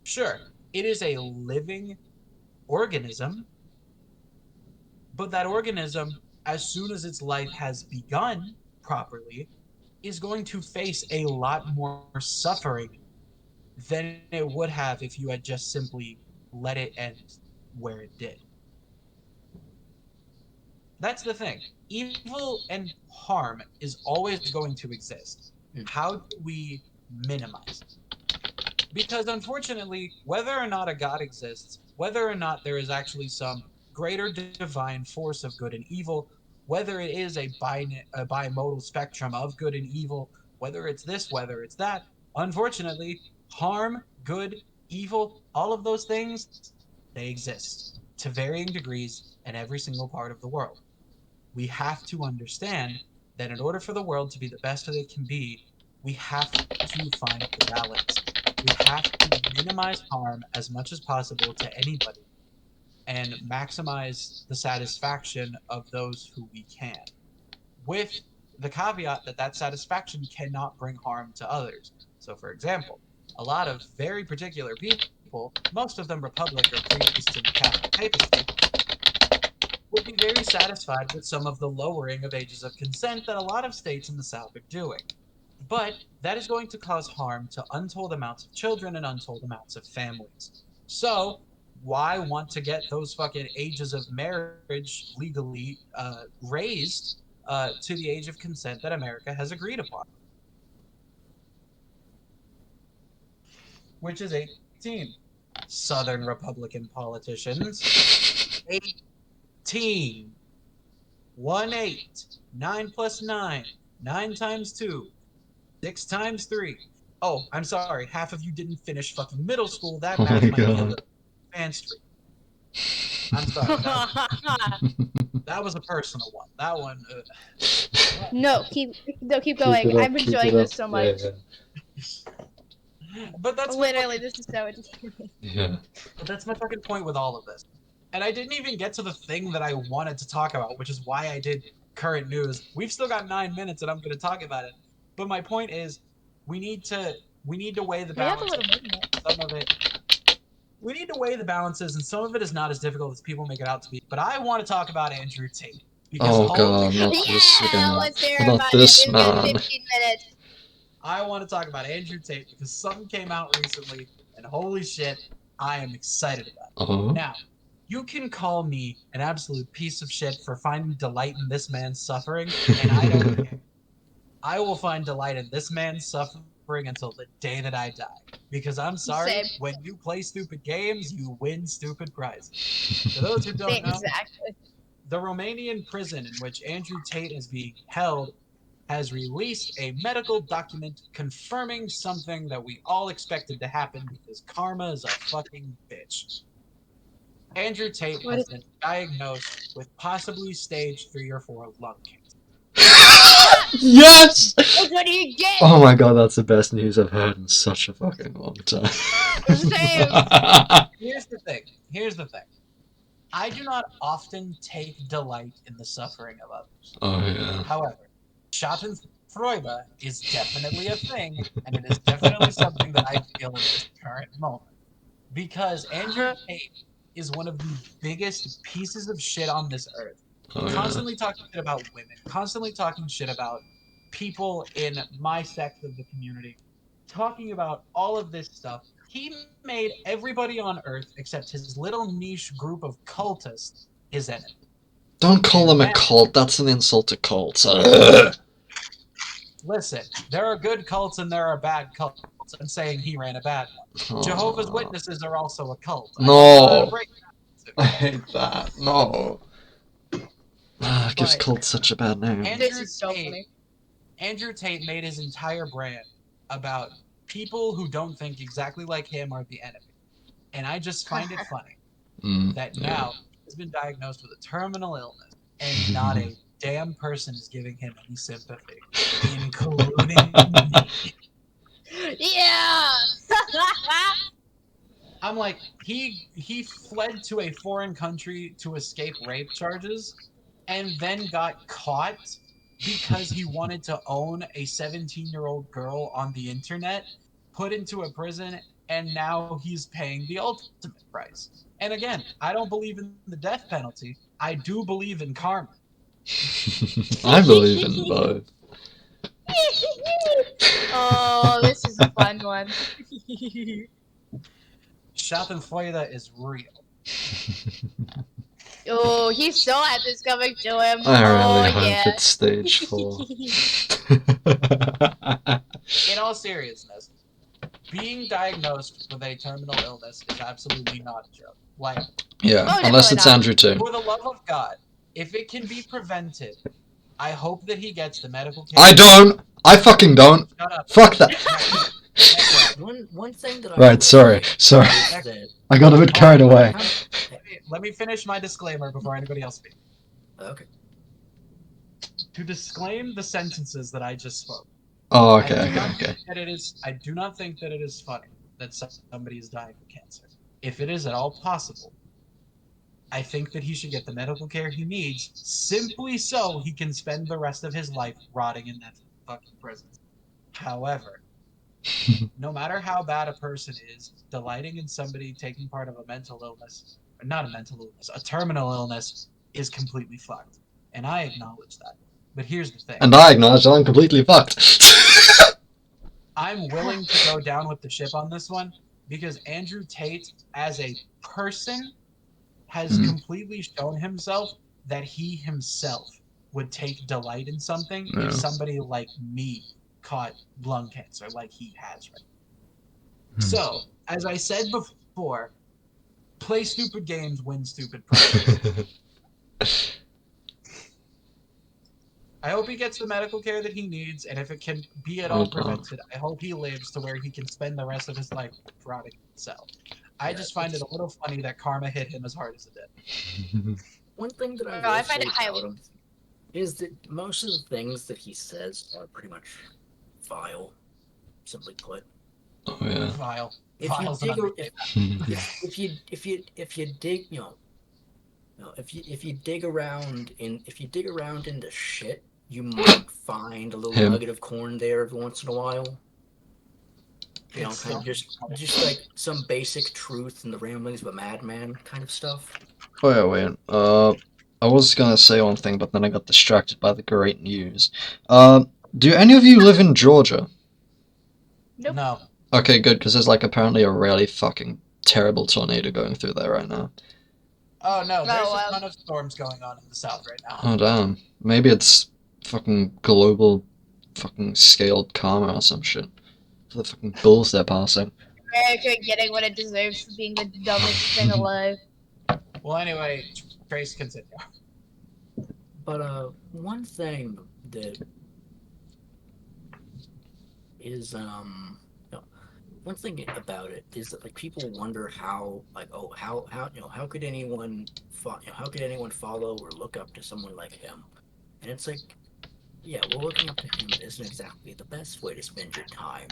Sure, it is a living organism, but that organism, as soon as its life has begun properly, is going to face a lot more suffering than it would have if you had just simply let it end where it did. That's the thing. Evil and harm is always going to exist. How do we minimize it? Because unfortunately, whether or not a God exists, whether or not there is actually some greater divine force of good and evil, whether it is a bimodal spectrum of good and evil, whether it's this, whether it's that, unfortunately, harm, good, evil, all of those things, they exist to varying degrees in every single part of the world. We have to understand that in order for the world to be the best that it can be, we have to find the balance. We have to minimize harm as much as possible to anybody and maximize the satisfaction of those who we can, with the caveat that that satisfaction cannot bring harm to others. So, for example, a lot of very particular people, most of them Republic or priests in the Catholic papacy, would be very satisfied with some of the lowering of ages of consent that a lot of states in the South are doing. But that is going to cause harm to untold amounts of children and untold amounts of families. So, why want to get those fucking ages of marriage legally raised to the age of consent that America has agreed upon, which is 18. Southern Republican politicians, 18. 1 8. 9 plus 9. 9 times 2. 6 times 3. Oh, I'm sorry. Half of you didn't finish fucking middle school. That Oh math my might be a God. little advanced for you. I'm sorry. That was a personal one. That one. No, keep going. Keep it up, I'm keep enjoying it this up. so much. But that's Literally, this is so entertaining. Yeah. But that's my fucking point with all of this. And I didn't even get to the thing that I wanted to talk about, which is why I did current news. We've still got 9 minutes, and I'm going to talk about it. But my point is, we need to weigh the We have a balance. little movement. Some of it. We need to weigh the balances, and some of it is not as difficult as people make it out to be. But I want to talk about Andrew Tate. Because Oh holy God, not fuck, this Yeah, again. let's hear Not about this it. We've got man. 15 minutes. I want to talk about Andrew Tate because something came out recently, and holy shit, I am excited about it. Oh. Now, you can call me an absolute piece of shit for finding delight in this man's suffering, and I don't care. I will find delight in this man's suffering until the day that I die. Because I'm sorry, Same. when you play stupid games, you win stupid prizes. For those who don't know, Exactly. the Romanian prison in which Andrew Tate is being held has released a medical document confirming something that we all expected to happen because karma is a fucking bitch. Andrew Tate What has is- been diagnosed with possibly stage 3 or 4 lung cancer. Yes! Look what you get. Oh my God, that's the best news I've heard in such a fucking long time. Same. Here's the thing. I do not often take delight in the suffering of others. Oh yeah. However, Schadenfreude is definitely a thing, and it is definitely something that I feel in this current moment. Because Andrew Tate is one of the biggest pieces of shit on this earth. Oh yeah. Constantly talking shit about women, constantly talking shit about people in my sect of the community, talking about all of this stuff. He made everybody on earth except his little niche group of cultists his enemy. Don't call And them a now- cult. That's an insult to cults. Ugh. Listen, there are good cults and there are bad cults. I'm saying he ran a bad one. Jehovah's Oh. Witnesses are also a cult. No. I hate that. No. Ah, it gives But- cults such a bad name. This is so funny. Andrew Tate made his entire brand about people who don't think exactly like him are the enemy. And I just find it funny that now he's been diagnosed with a terminal illness and not a damn person is giving him any sympathy, including me. Yeah. I'm like, he fled to a foreign country to escape rape charges and then got caught because he wanted to own a 17-year-old girl on the internet, put into a prison, and now he's paying the ultimate price. And again, I don't believe in the death penalty. I do believe in karma. I believe in both. Oh, this is a fun one. Schadenfreude is real. Oh, he still had this coming to him. I Oh, really hope yeah. it's stage 4. In all seriousness, being diagnosed with a terminal illness is absolutely not a joke. Like, Yeah, Oh, unless definitely it's not. Andrew too. for the love of God, if it can be prevented, I hope that he gets the medical care. I don't! I fucking don't! Shut up. Fuck that! Next One thing that I Right, will sorry, say sorry. is that I got a bit carried away. Let me finish my disclaimer before anybody else speaks. okay. To disclaim the sentences that I just spoke. Oh, I okay, do not okay, okay. think that I do not think that it is funny that somebody is dying of cancer. If it is at all possible, I think that he should get the medical care he needs simply so he can spend the rest of his life rotting in that fucking prison. However, no matter how bad a person is, delighting in somebody taking part of a mental illness, or not a mental illness, a terminal illness, is completely fucked. And I acknowledge that. But here's the thing. And I acknowledge that I'm completely fucked. I'm willing to go down with the ship on this one because Andrew Tate, as a person, has completely shown himself that he himself would take delight in something Yeah. if somebody like me caught lung cancer like he has right now. So, as I said before, play stupid games, win stupid prizes. I hope he gets the medical care that he needs, and if it can be at all prevented, I hope he lives to where he can spend the rest of his life rotting himself. I just find it a little funny that karma hit him as hard as it did. One thing that I I find will it say highly- about him is that most of the things that he says are pretty much vile, simply put. Oh yeah. Vile. If you Vile's an dig, understatement. if you dig, if you dig around into shit, you might find a little Him. nugget of corn there every once in a while. You know, It's kind of just like some basic truth in the ramblings of a madman kind of stuff. Oh yeah, wait. I was gonna say one thing, but then I got distracted by the great news. Do any of you live in Georgia? Nope. No. Okay, good, because there's like apparently a really fucking terrible tornado going through there right now. Oh no, there's wow. a ton of storms going on in the south right now. Oh damn. Maybe it's fucking global fucking scaled karma or some shit. For the fucking bulls they're passing. America getting what it deserves for being the dumbest thing alive. Well, anyway, Trace, continue. But one thing that is one thing about it is that like people wonder how how could anyone follow or look up to someone like him, and it's like, yeah, well, looking up to him isn't exactly the best way to spend your time.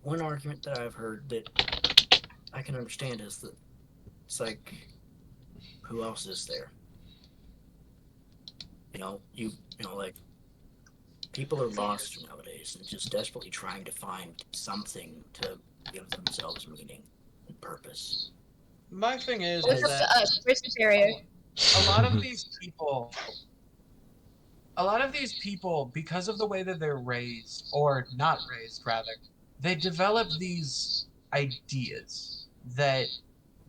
One argument that I've heard that I can understand is that it's like, who else is there? Like, people are lost nowadays and just desperately trying to find something to give themselves meaning and purpose. My thing is Look up that to us. We're superior. a lot of these people, because of the way that they're raised, or not raised rather, they develop these ideas that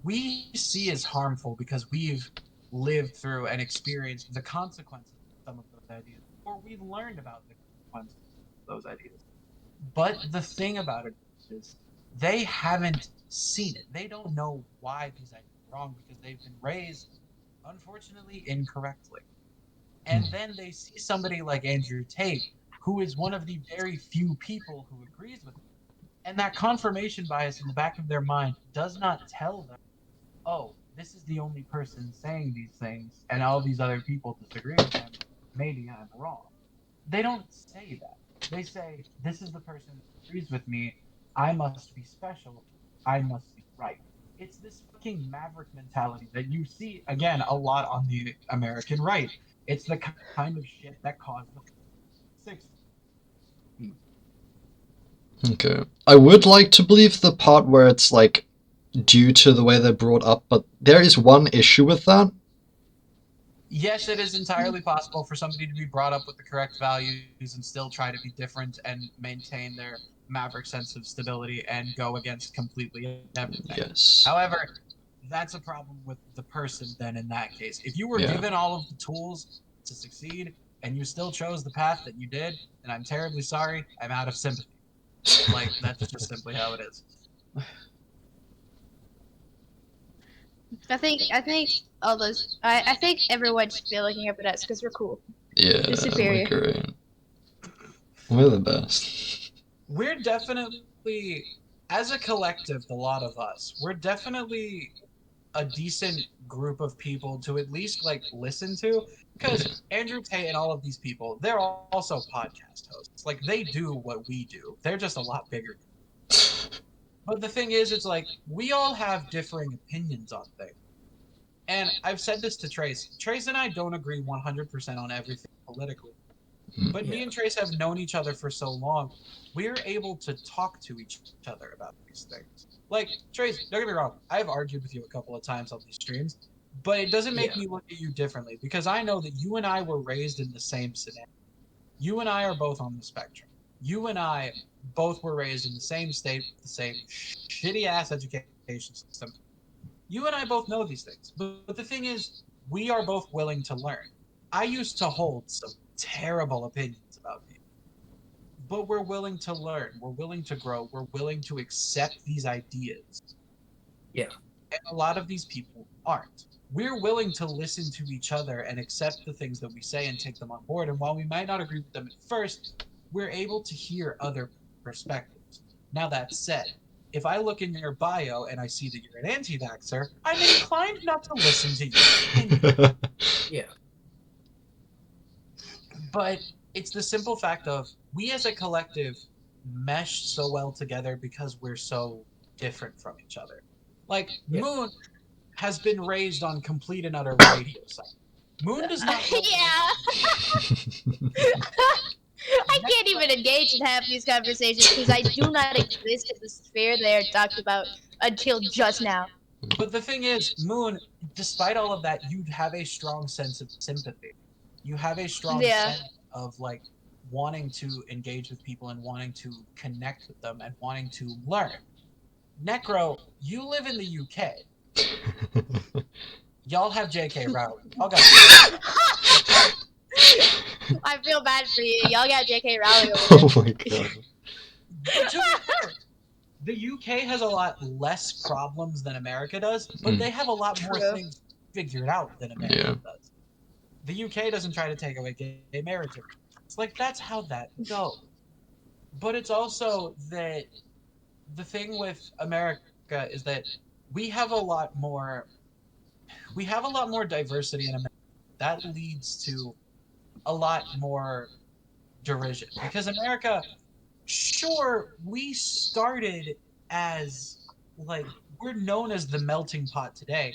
we see as harmful because we've lived through and experienced the consequences of some of those ideas, or we learned about the consequences of those ideas. But the thing about it is, they haven't seen it. They don't know why these ideas are wrong because they've been raised, unfortunately, incorrectly. And then they see somebody like Andrew Tate, who is one of the very few people who agrees with them. And that confirmation bias in the back of their mind does not tell them, oh, this is the only person saying these things, and all these other people disagree with him. Maybe I'm wrong. They don't say that. They say, this is the person who agrees with me. I must be special. I must be right. It's this fucking maverick mentality that you see, again, a lot on the American right. It's the kind of shit that caused the 60s. Okay. I would like to believe the part where it's like due to the way they're brought up, but there is one issue with that. Yes, it is entirely possible for somebody to be brought up with the correct values and still try to be different and maintain their maverick sense of stability and go against completely everything. Yes. However, that's a problem with the person then in that case. If you were Yeah. given all of the tools to succeed and you still chose the path that you did, then I'm terribly sorry, I'm out of sympathy. Like, that's just simply how it is. I think all those. I think everyone should be looking up at us because we're cool. Yeah, We're superior. we're great. We're the best. We're definitely, as a collective, the lot of us, we're definitely a decent group of people to at least like listen to, because Andrew Tate and all of these people, they're also podcast hosts. Like, they do what we do. They're just a lot bigger. But the thing is, it's like we all have differing opinions on things. And I've said this to Trace. Trace and I don't agree 100% on everything politically. But me Yeah. and Trace have known each other for so long, we're able to talk to each other about these things. Like, Trace, don't get me wrong, I've argued with you a couple of times on these streams, but it doesn't make Yeah. me look at you differently because I know that you and I were raised in the same scenario. You and I are both on the spectrum. You and I both were raised in the same state, the same shitty ass education system. You and I both know these things. But the thing is, we are both willing to learn. I used to hold some terrible opinions about people, but we're willing to learn. We're willing to grow. We're willing to accept these ideas. Yeah. And a lot of these people aren't. We're willing to listen to each other and accept the things that we say and take them on board. And while we might not agree with them at first, we're able to hear other perspectives. Now, that said, if I look in your bio and I see that you're an anti vaxxer, I'm inclined not to listen to you. Yeah. But it's the simple fact of we as a collective mesh so well together because we're so different from each other. Like, Yeah. Moon has been raised on complete and utter radio silence. Moon does not know. Yeah. I can't even engage in half these conversations because I do not exist in the sphere they are talked about until just now. But the thing is, Moon, despite all of that, you have a strong sense of sympathy. You have a strong Yeah. sense of like wanting to engage with people and wanting to connect with them and wanting to learn. Necro, you live in the UK. Y'all have J.K. Rowling. Y'all got. I feel bad for you. Y'all got J.K. Rowling over Oh my god. But to be fair, the UK has a lot less problems than America does, but they have a lot more True. things figured out than America Yeah. does. The UK doesn't try to take away gay marriage. It's like that's how that goes. But it's also that the thing with America is that we have a lot more diversity in America. That leads to a lot more derision because America, sure, we started as like we're known as the melting pot today,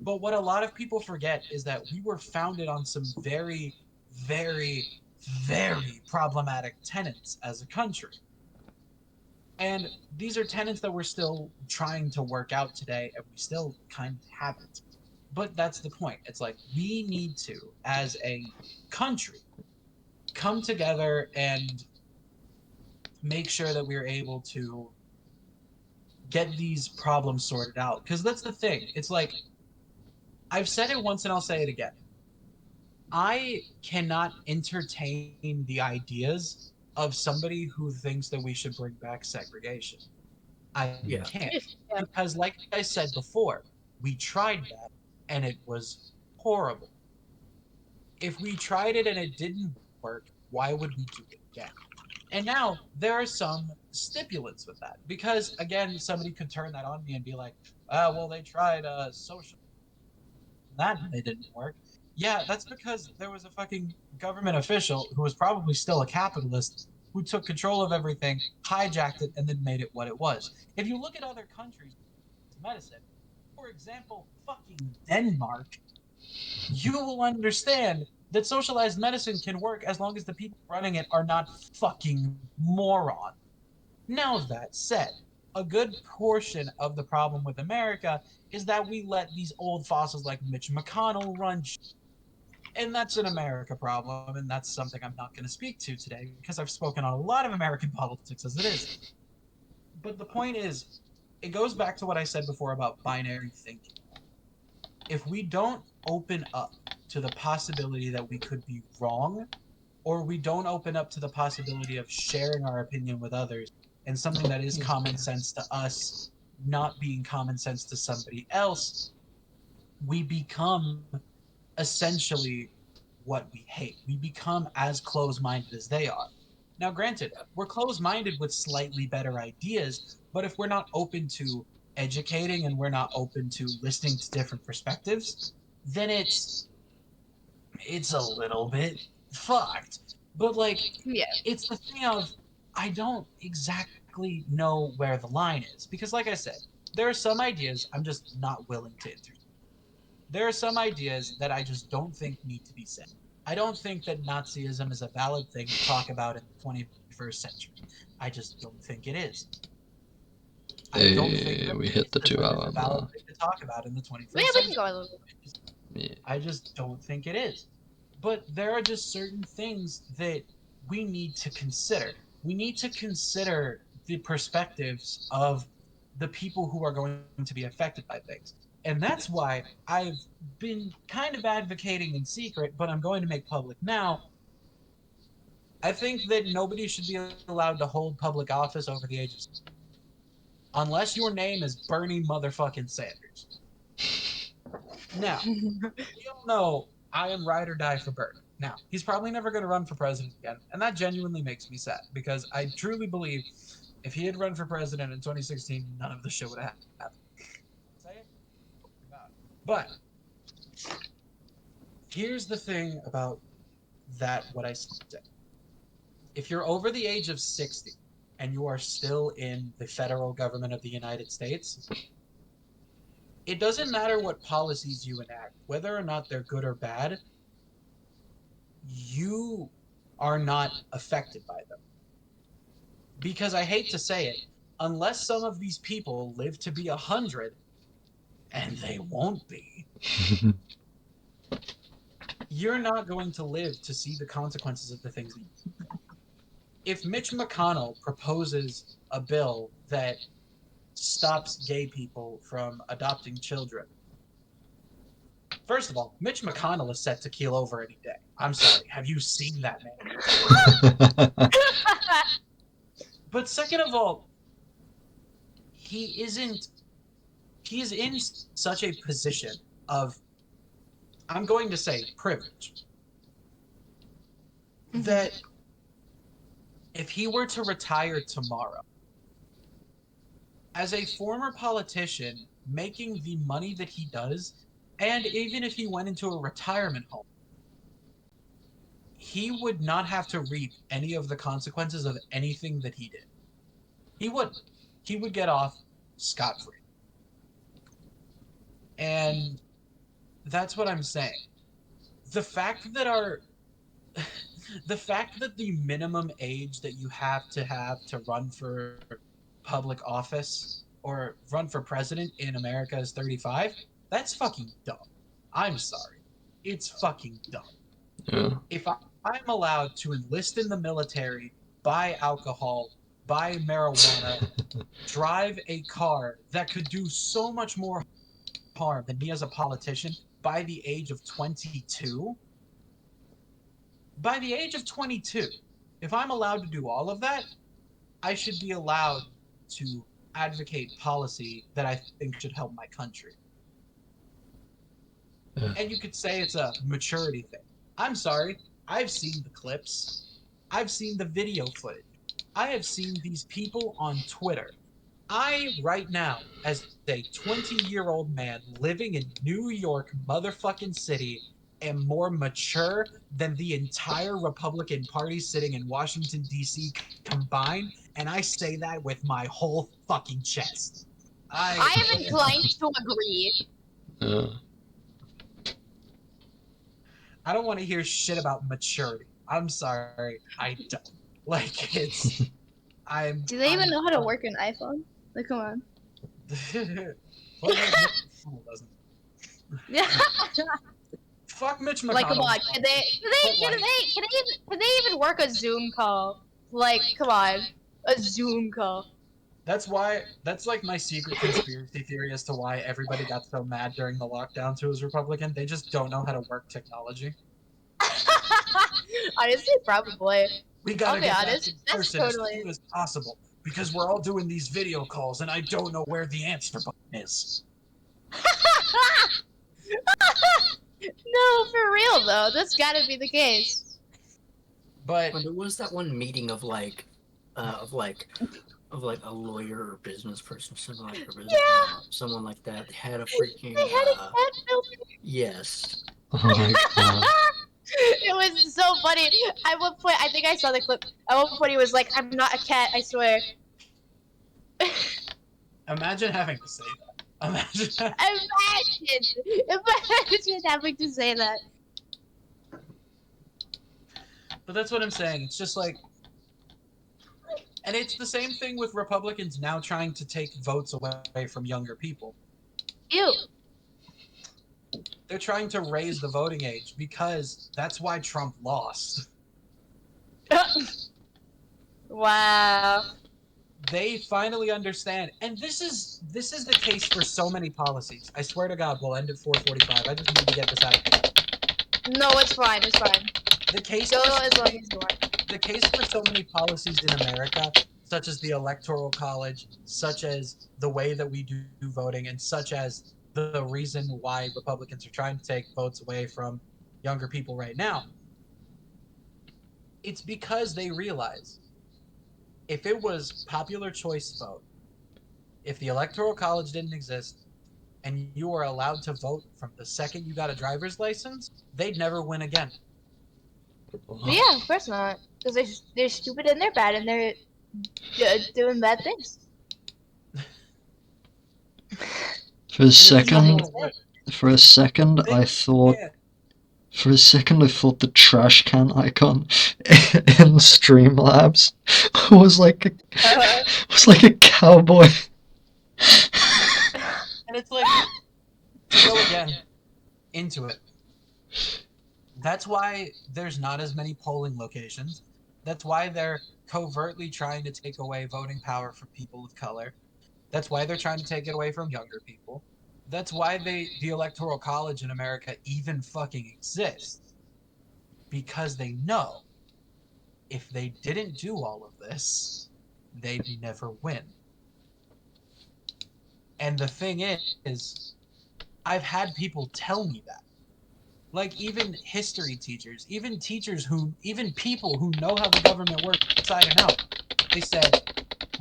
but what a lot of people forget is that we were founded on some very, very, very problematic tenets as a country. And these are tenets that we're still trying to work out today, and we still kind of haven't. But that's the point. It's like we need to, as a country, come together and make sure that we're able to get these problems sorted out. Because that's the thing. It's like, I've said it once and I'll say it again. I cannot entertain the ideas of somebody who thinks that we should bring back segregation. I Yeah. can't. Yeah. Because, like I said before, we tried that and it was horrible. If we tried it and it didn't work, why would we do it again? And now there are some stipulates with that because again, somebody could turn that on me and be like, well, they tried social that and it didn't work. Yeah, that's because there was a fucking government official who was probably still a capitalist who took control of everything, hijacked it, and then made it what it was. If you look at other countries' medicine, for example, fucking Denmark, you will understand that socialized medicine can work as long as the people running it are not fucking morons. Now, that said, a good portion of the problem with America is that we let these old fossils like Mitch McConnell run. And that's an America problem, and that's something I'm not going to speak to today because I've spoken on a lot of American politics as it is. But the point is, it goes back to what I said before about binary thinking. If we don't open up to the possibility that we could be wrong, or we don't open up to the possibility of sharing our opinion with others and something that is common sense to us not being common sense to somebody else, we become essentially what we hate. We become as close-minded as they are. Now, granted, we're close-minded with slightly better ideas, but if we're not open to educating and we're not open to listening to different perspectives, then it's a little bit fucked. But like, Yeah. it's the thing of I don't exactly know where the line is because, like I said, there are some ideas I'm just not willing to entertain. there are some ideas that I just don't think need to be said. I don't think that Nazism is a valid thing to talk about in the 21st century. I just don't think it is. I don't think that We hit the racism is 2-hour a valid mark. thing to talk about in the 21st Yeah, we century. can go a little bit. Yeah. I just don't think it is. But there are just certain things that we need to consider. We need to consider the perspectives of the people who are going to be affected by things. And that's why I've been kind of advocating in secret, but I'm going to make public now. I think that nobody should be allowed to hold public office over the age of 60, unless your name is Bernie motherfucking Sanders. Now, we all know I am ride or die for Bernie. Now, he's probably never going to run for president again, and that genuinely makes me sad because I truly believe if he had run for president in 2016, none of this shit would have happened. Say it? But here's the thing about that, what I said. If you're over the age of 60 and you are still in the federal government of the United States, it doesn't matter what policies you enact, whether or not they're good or bad, you are not affected by them. Because I hate to say it, unless some of these people live to be 100, and they won't be, you're not going to live to see the consequences of the things that you do. If Mitch McConnell proposes a bill that stops gay people from adopting children, first of all, Mitch McConnell is set to keel over any day. I'm sorry. Have you seen that man? But second of all, he is in such a position of, I'm going to say, privilege, that if he were to retire tomorrow, as a former politician making the money that he does, and even if he went into a retirement home, he would not have to reap any of the consequences of anything that he did. He wouldn't. He would get off scot-free. And that's what I'm saying. The fact that the minimum age that you have to run for public office or run for president in America is 35, that's fucking dumb. I'm sorry. It's fucking dumb. Yeah. If I'm allowed to enlist in the military, buy alcohol, buy marijuana, drive a car that could do so much more harm than me as a politician by the age of 22, if I'm allowed to do all of that, I should be allowed to advocate policy that I think should help my country. Yeah. And you could say it's a maturity thing. I'm sorry. I've seen the clips. I've seen the video footage. I have seen these people on Twitter. I, right now, as a 20-year-old man living in New York motherfucking city, am more mature than the entire Republican Party sitting in Washington, D.C. combined, and I say that with my whole fucking chest. I am inclined to agree. Yeah. I don't want to hear shit about maturity. I'm sorry, I don't. Like, it's... Do they even know how to work an iPhone? Like, come on. Yeah. Fuck Mitch McConnell. Like, come on. Can they even work a Zoom call? Like, come on. A Zoom call. That's like my secret conspiracy theory as to why everybody got so mad during the lockdowns who was Republican. They just don't know how to work technology. Honestly, probably. We gotta get back honest, in that's person totally... as soon as possible because we're all doing these video calls and I don't know where the answer button is. No, for real though. That's gotta be the case. But there was that one meeting of like a lawyer or business person, someone like that. They had a freaking They had a cat filter. Yes. Oh my god. It was so funny. At one point, I think I saw the clip. At one point, he was like, "I'm not a cat, I swear." imagine having to say that. Imagine. Imagine having to say that. But that's what I'm saying. It's just like, and it's the same thing with Republicans now trying to take votes away from younger people. Ew. They're trying to raise the voting age because that's why Trump lost. Wow. They finally understand, and this is the case for so many policies. I swear to God, we'll end at 4:45. I just need to get this out of here. No, it's fine. It's fine. The case Go for as long as you want. the case for so many policies in America, such as the Electoral College, such as the way that we do voting, and such as the reason why Republicans are trying to take votes away from younger people right now, it's because they realize if it was popular choice vote, if the Electoral College didn't exist, and you were allowed to vote from the second you got a driver's license, they'd never win again. But yeah, of course not. Because they're stupid and they're bad and they're doing bad things. For a second, I thought. Yeah. For a second, I thought the trash can icon in Streamlabs was like a cowboy. And it's like, to go again into it. That's why there's not as many polling locations. That's why they're covertly trying to take away voting power from people of color. That's why they're trying to take it away from younger people. That's why the Electoral College in America even fucking exists. Because they know if they didn't do all of this, they'd never win. And the thing is, I've had people tell me that. Like, even history teachers, even people who know how the government works inside and out, they said,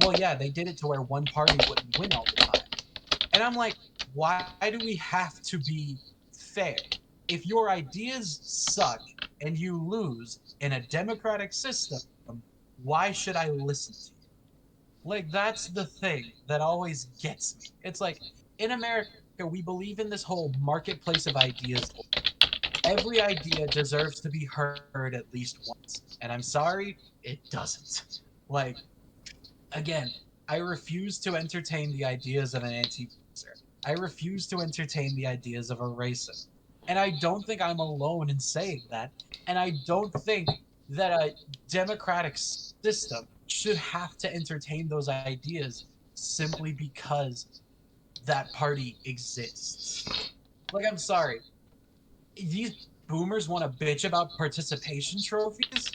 well, yeah, they did it to where one party wouldn't win all the time. And I'm like, why do we have to be fair? If your ideas suck and you lose in a democratic system, why should I listen to you? Like, that's the thing that always gets me. It's like, in America, we believe in this whole marketplace of ideas. Every idea deserves to be heard at least once. And I'm sorry, it doesn't. Like, again, I refuse to entertain the ideas of an anti-vaxxer. I refuse to entertain the ideas of a racist. And I don't think I'm alone in saying that. And I don't think that a democratic system should have to entertain those ideas simply because that party exists. Like, I'm sorry. These boomers want to bitch about participation trophies.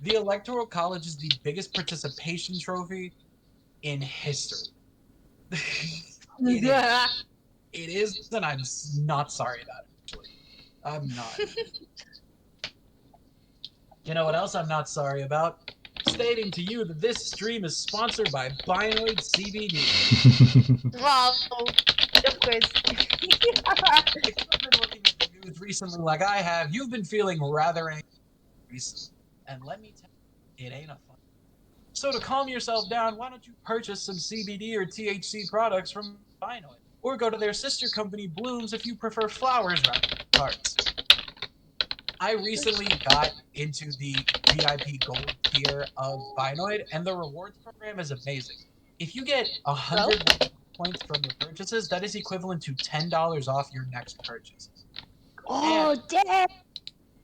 The Electoral College is the biggest participation trophy in history. It is, and I'm not sorry about it, actually. I'm not. You know what else I'm not sorry about? Stating to you that this stream is sponsored by Binoid CBD. Well, of course. If you've been looking at the news recently like I have, you've been feeling rather angry recently. And let me tell you, it ain't a fun. So to calm yourself down, why don't you purchase some CBD or THC products from Binoid? Or go to their sister company, Blooms, if you prefer flowers rather than cards. I recently got into the VIP Gold tier of Binoid, and the rewards program is amazing. If you get 100 points from your purchases, that is equivalent to $10 off your next purchase. Oh, damn!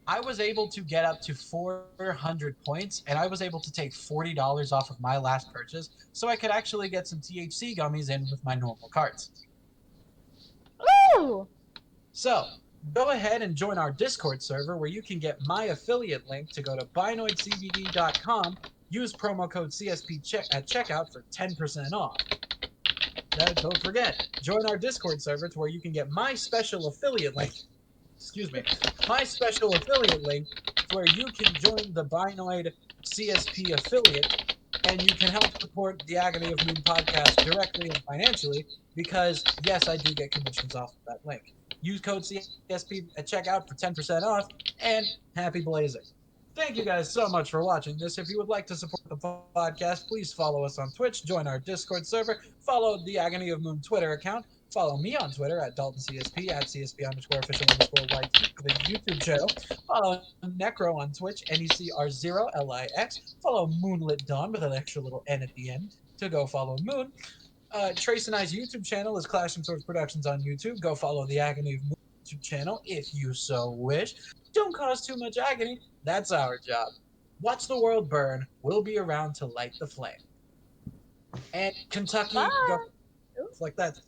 I was able to get up to 400 points, and I was able to take $40 off of my last purchase, so I could actually get some THC gummies in with my normal cards. Ooh! So, go ahead and join our Discord server where you can get my affiliate link to go to binoidcbd.com, use promo code CSP at checkout for 10% off. Don't forget, join our Discord server to where you can get my special affiliate link. My special affiliate link to where you can join the Binoid CSP affiliate and you can help support the Agony of Moon podcast directly and financially because, yes, I do get commissions off of that link. Use code CSP at checkout for 10% off and happy blazing. Thank you guys so much for watching this. If you would like to support the Podcast, please follow us on Twitch, join our Discord server, follow the Agony of Moon Twitter account, follow me on Twitter at DaltonCSP, at CSP_official_YT for the YouTube channel, follow Necro on Twitch, NECR0LIX, follow Moonlit Dawn with an extra little N at the end to go follow Moon. Trace and I's YouTube channel is Clash and Swords Productions on YouTube. Go follow the Agony of Moon YouTube channel if you so wish. Don't cause too much agony. That's our job. Watch the world burn. We'll be around to light the flame. And Kentucky, Bye. go like that.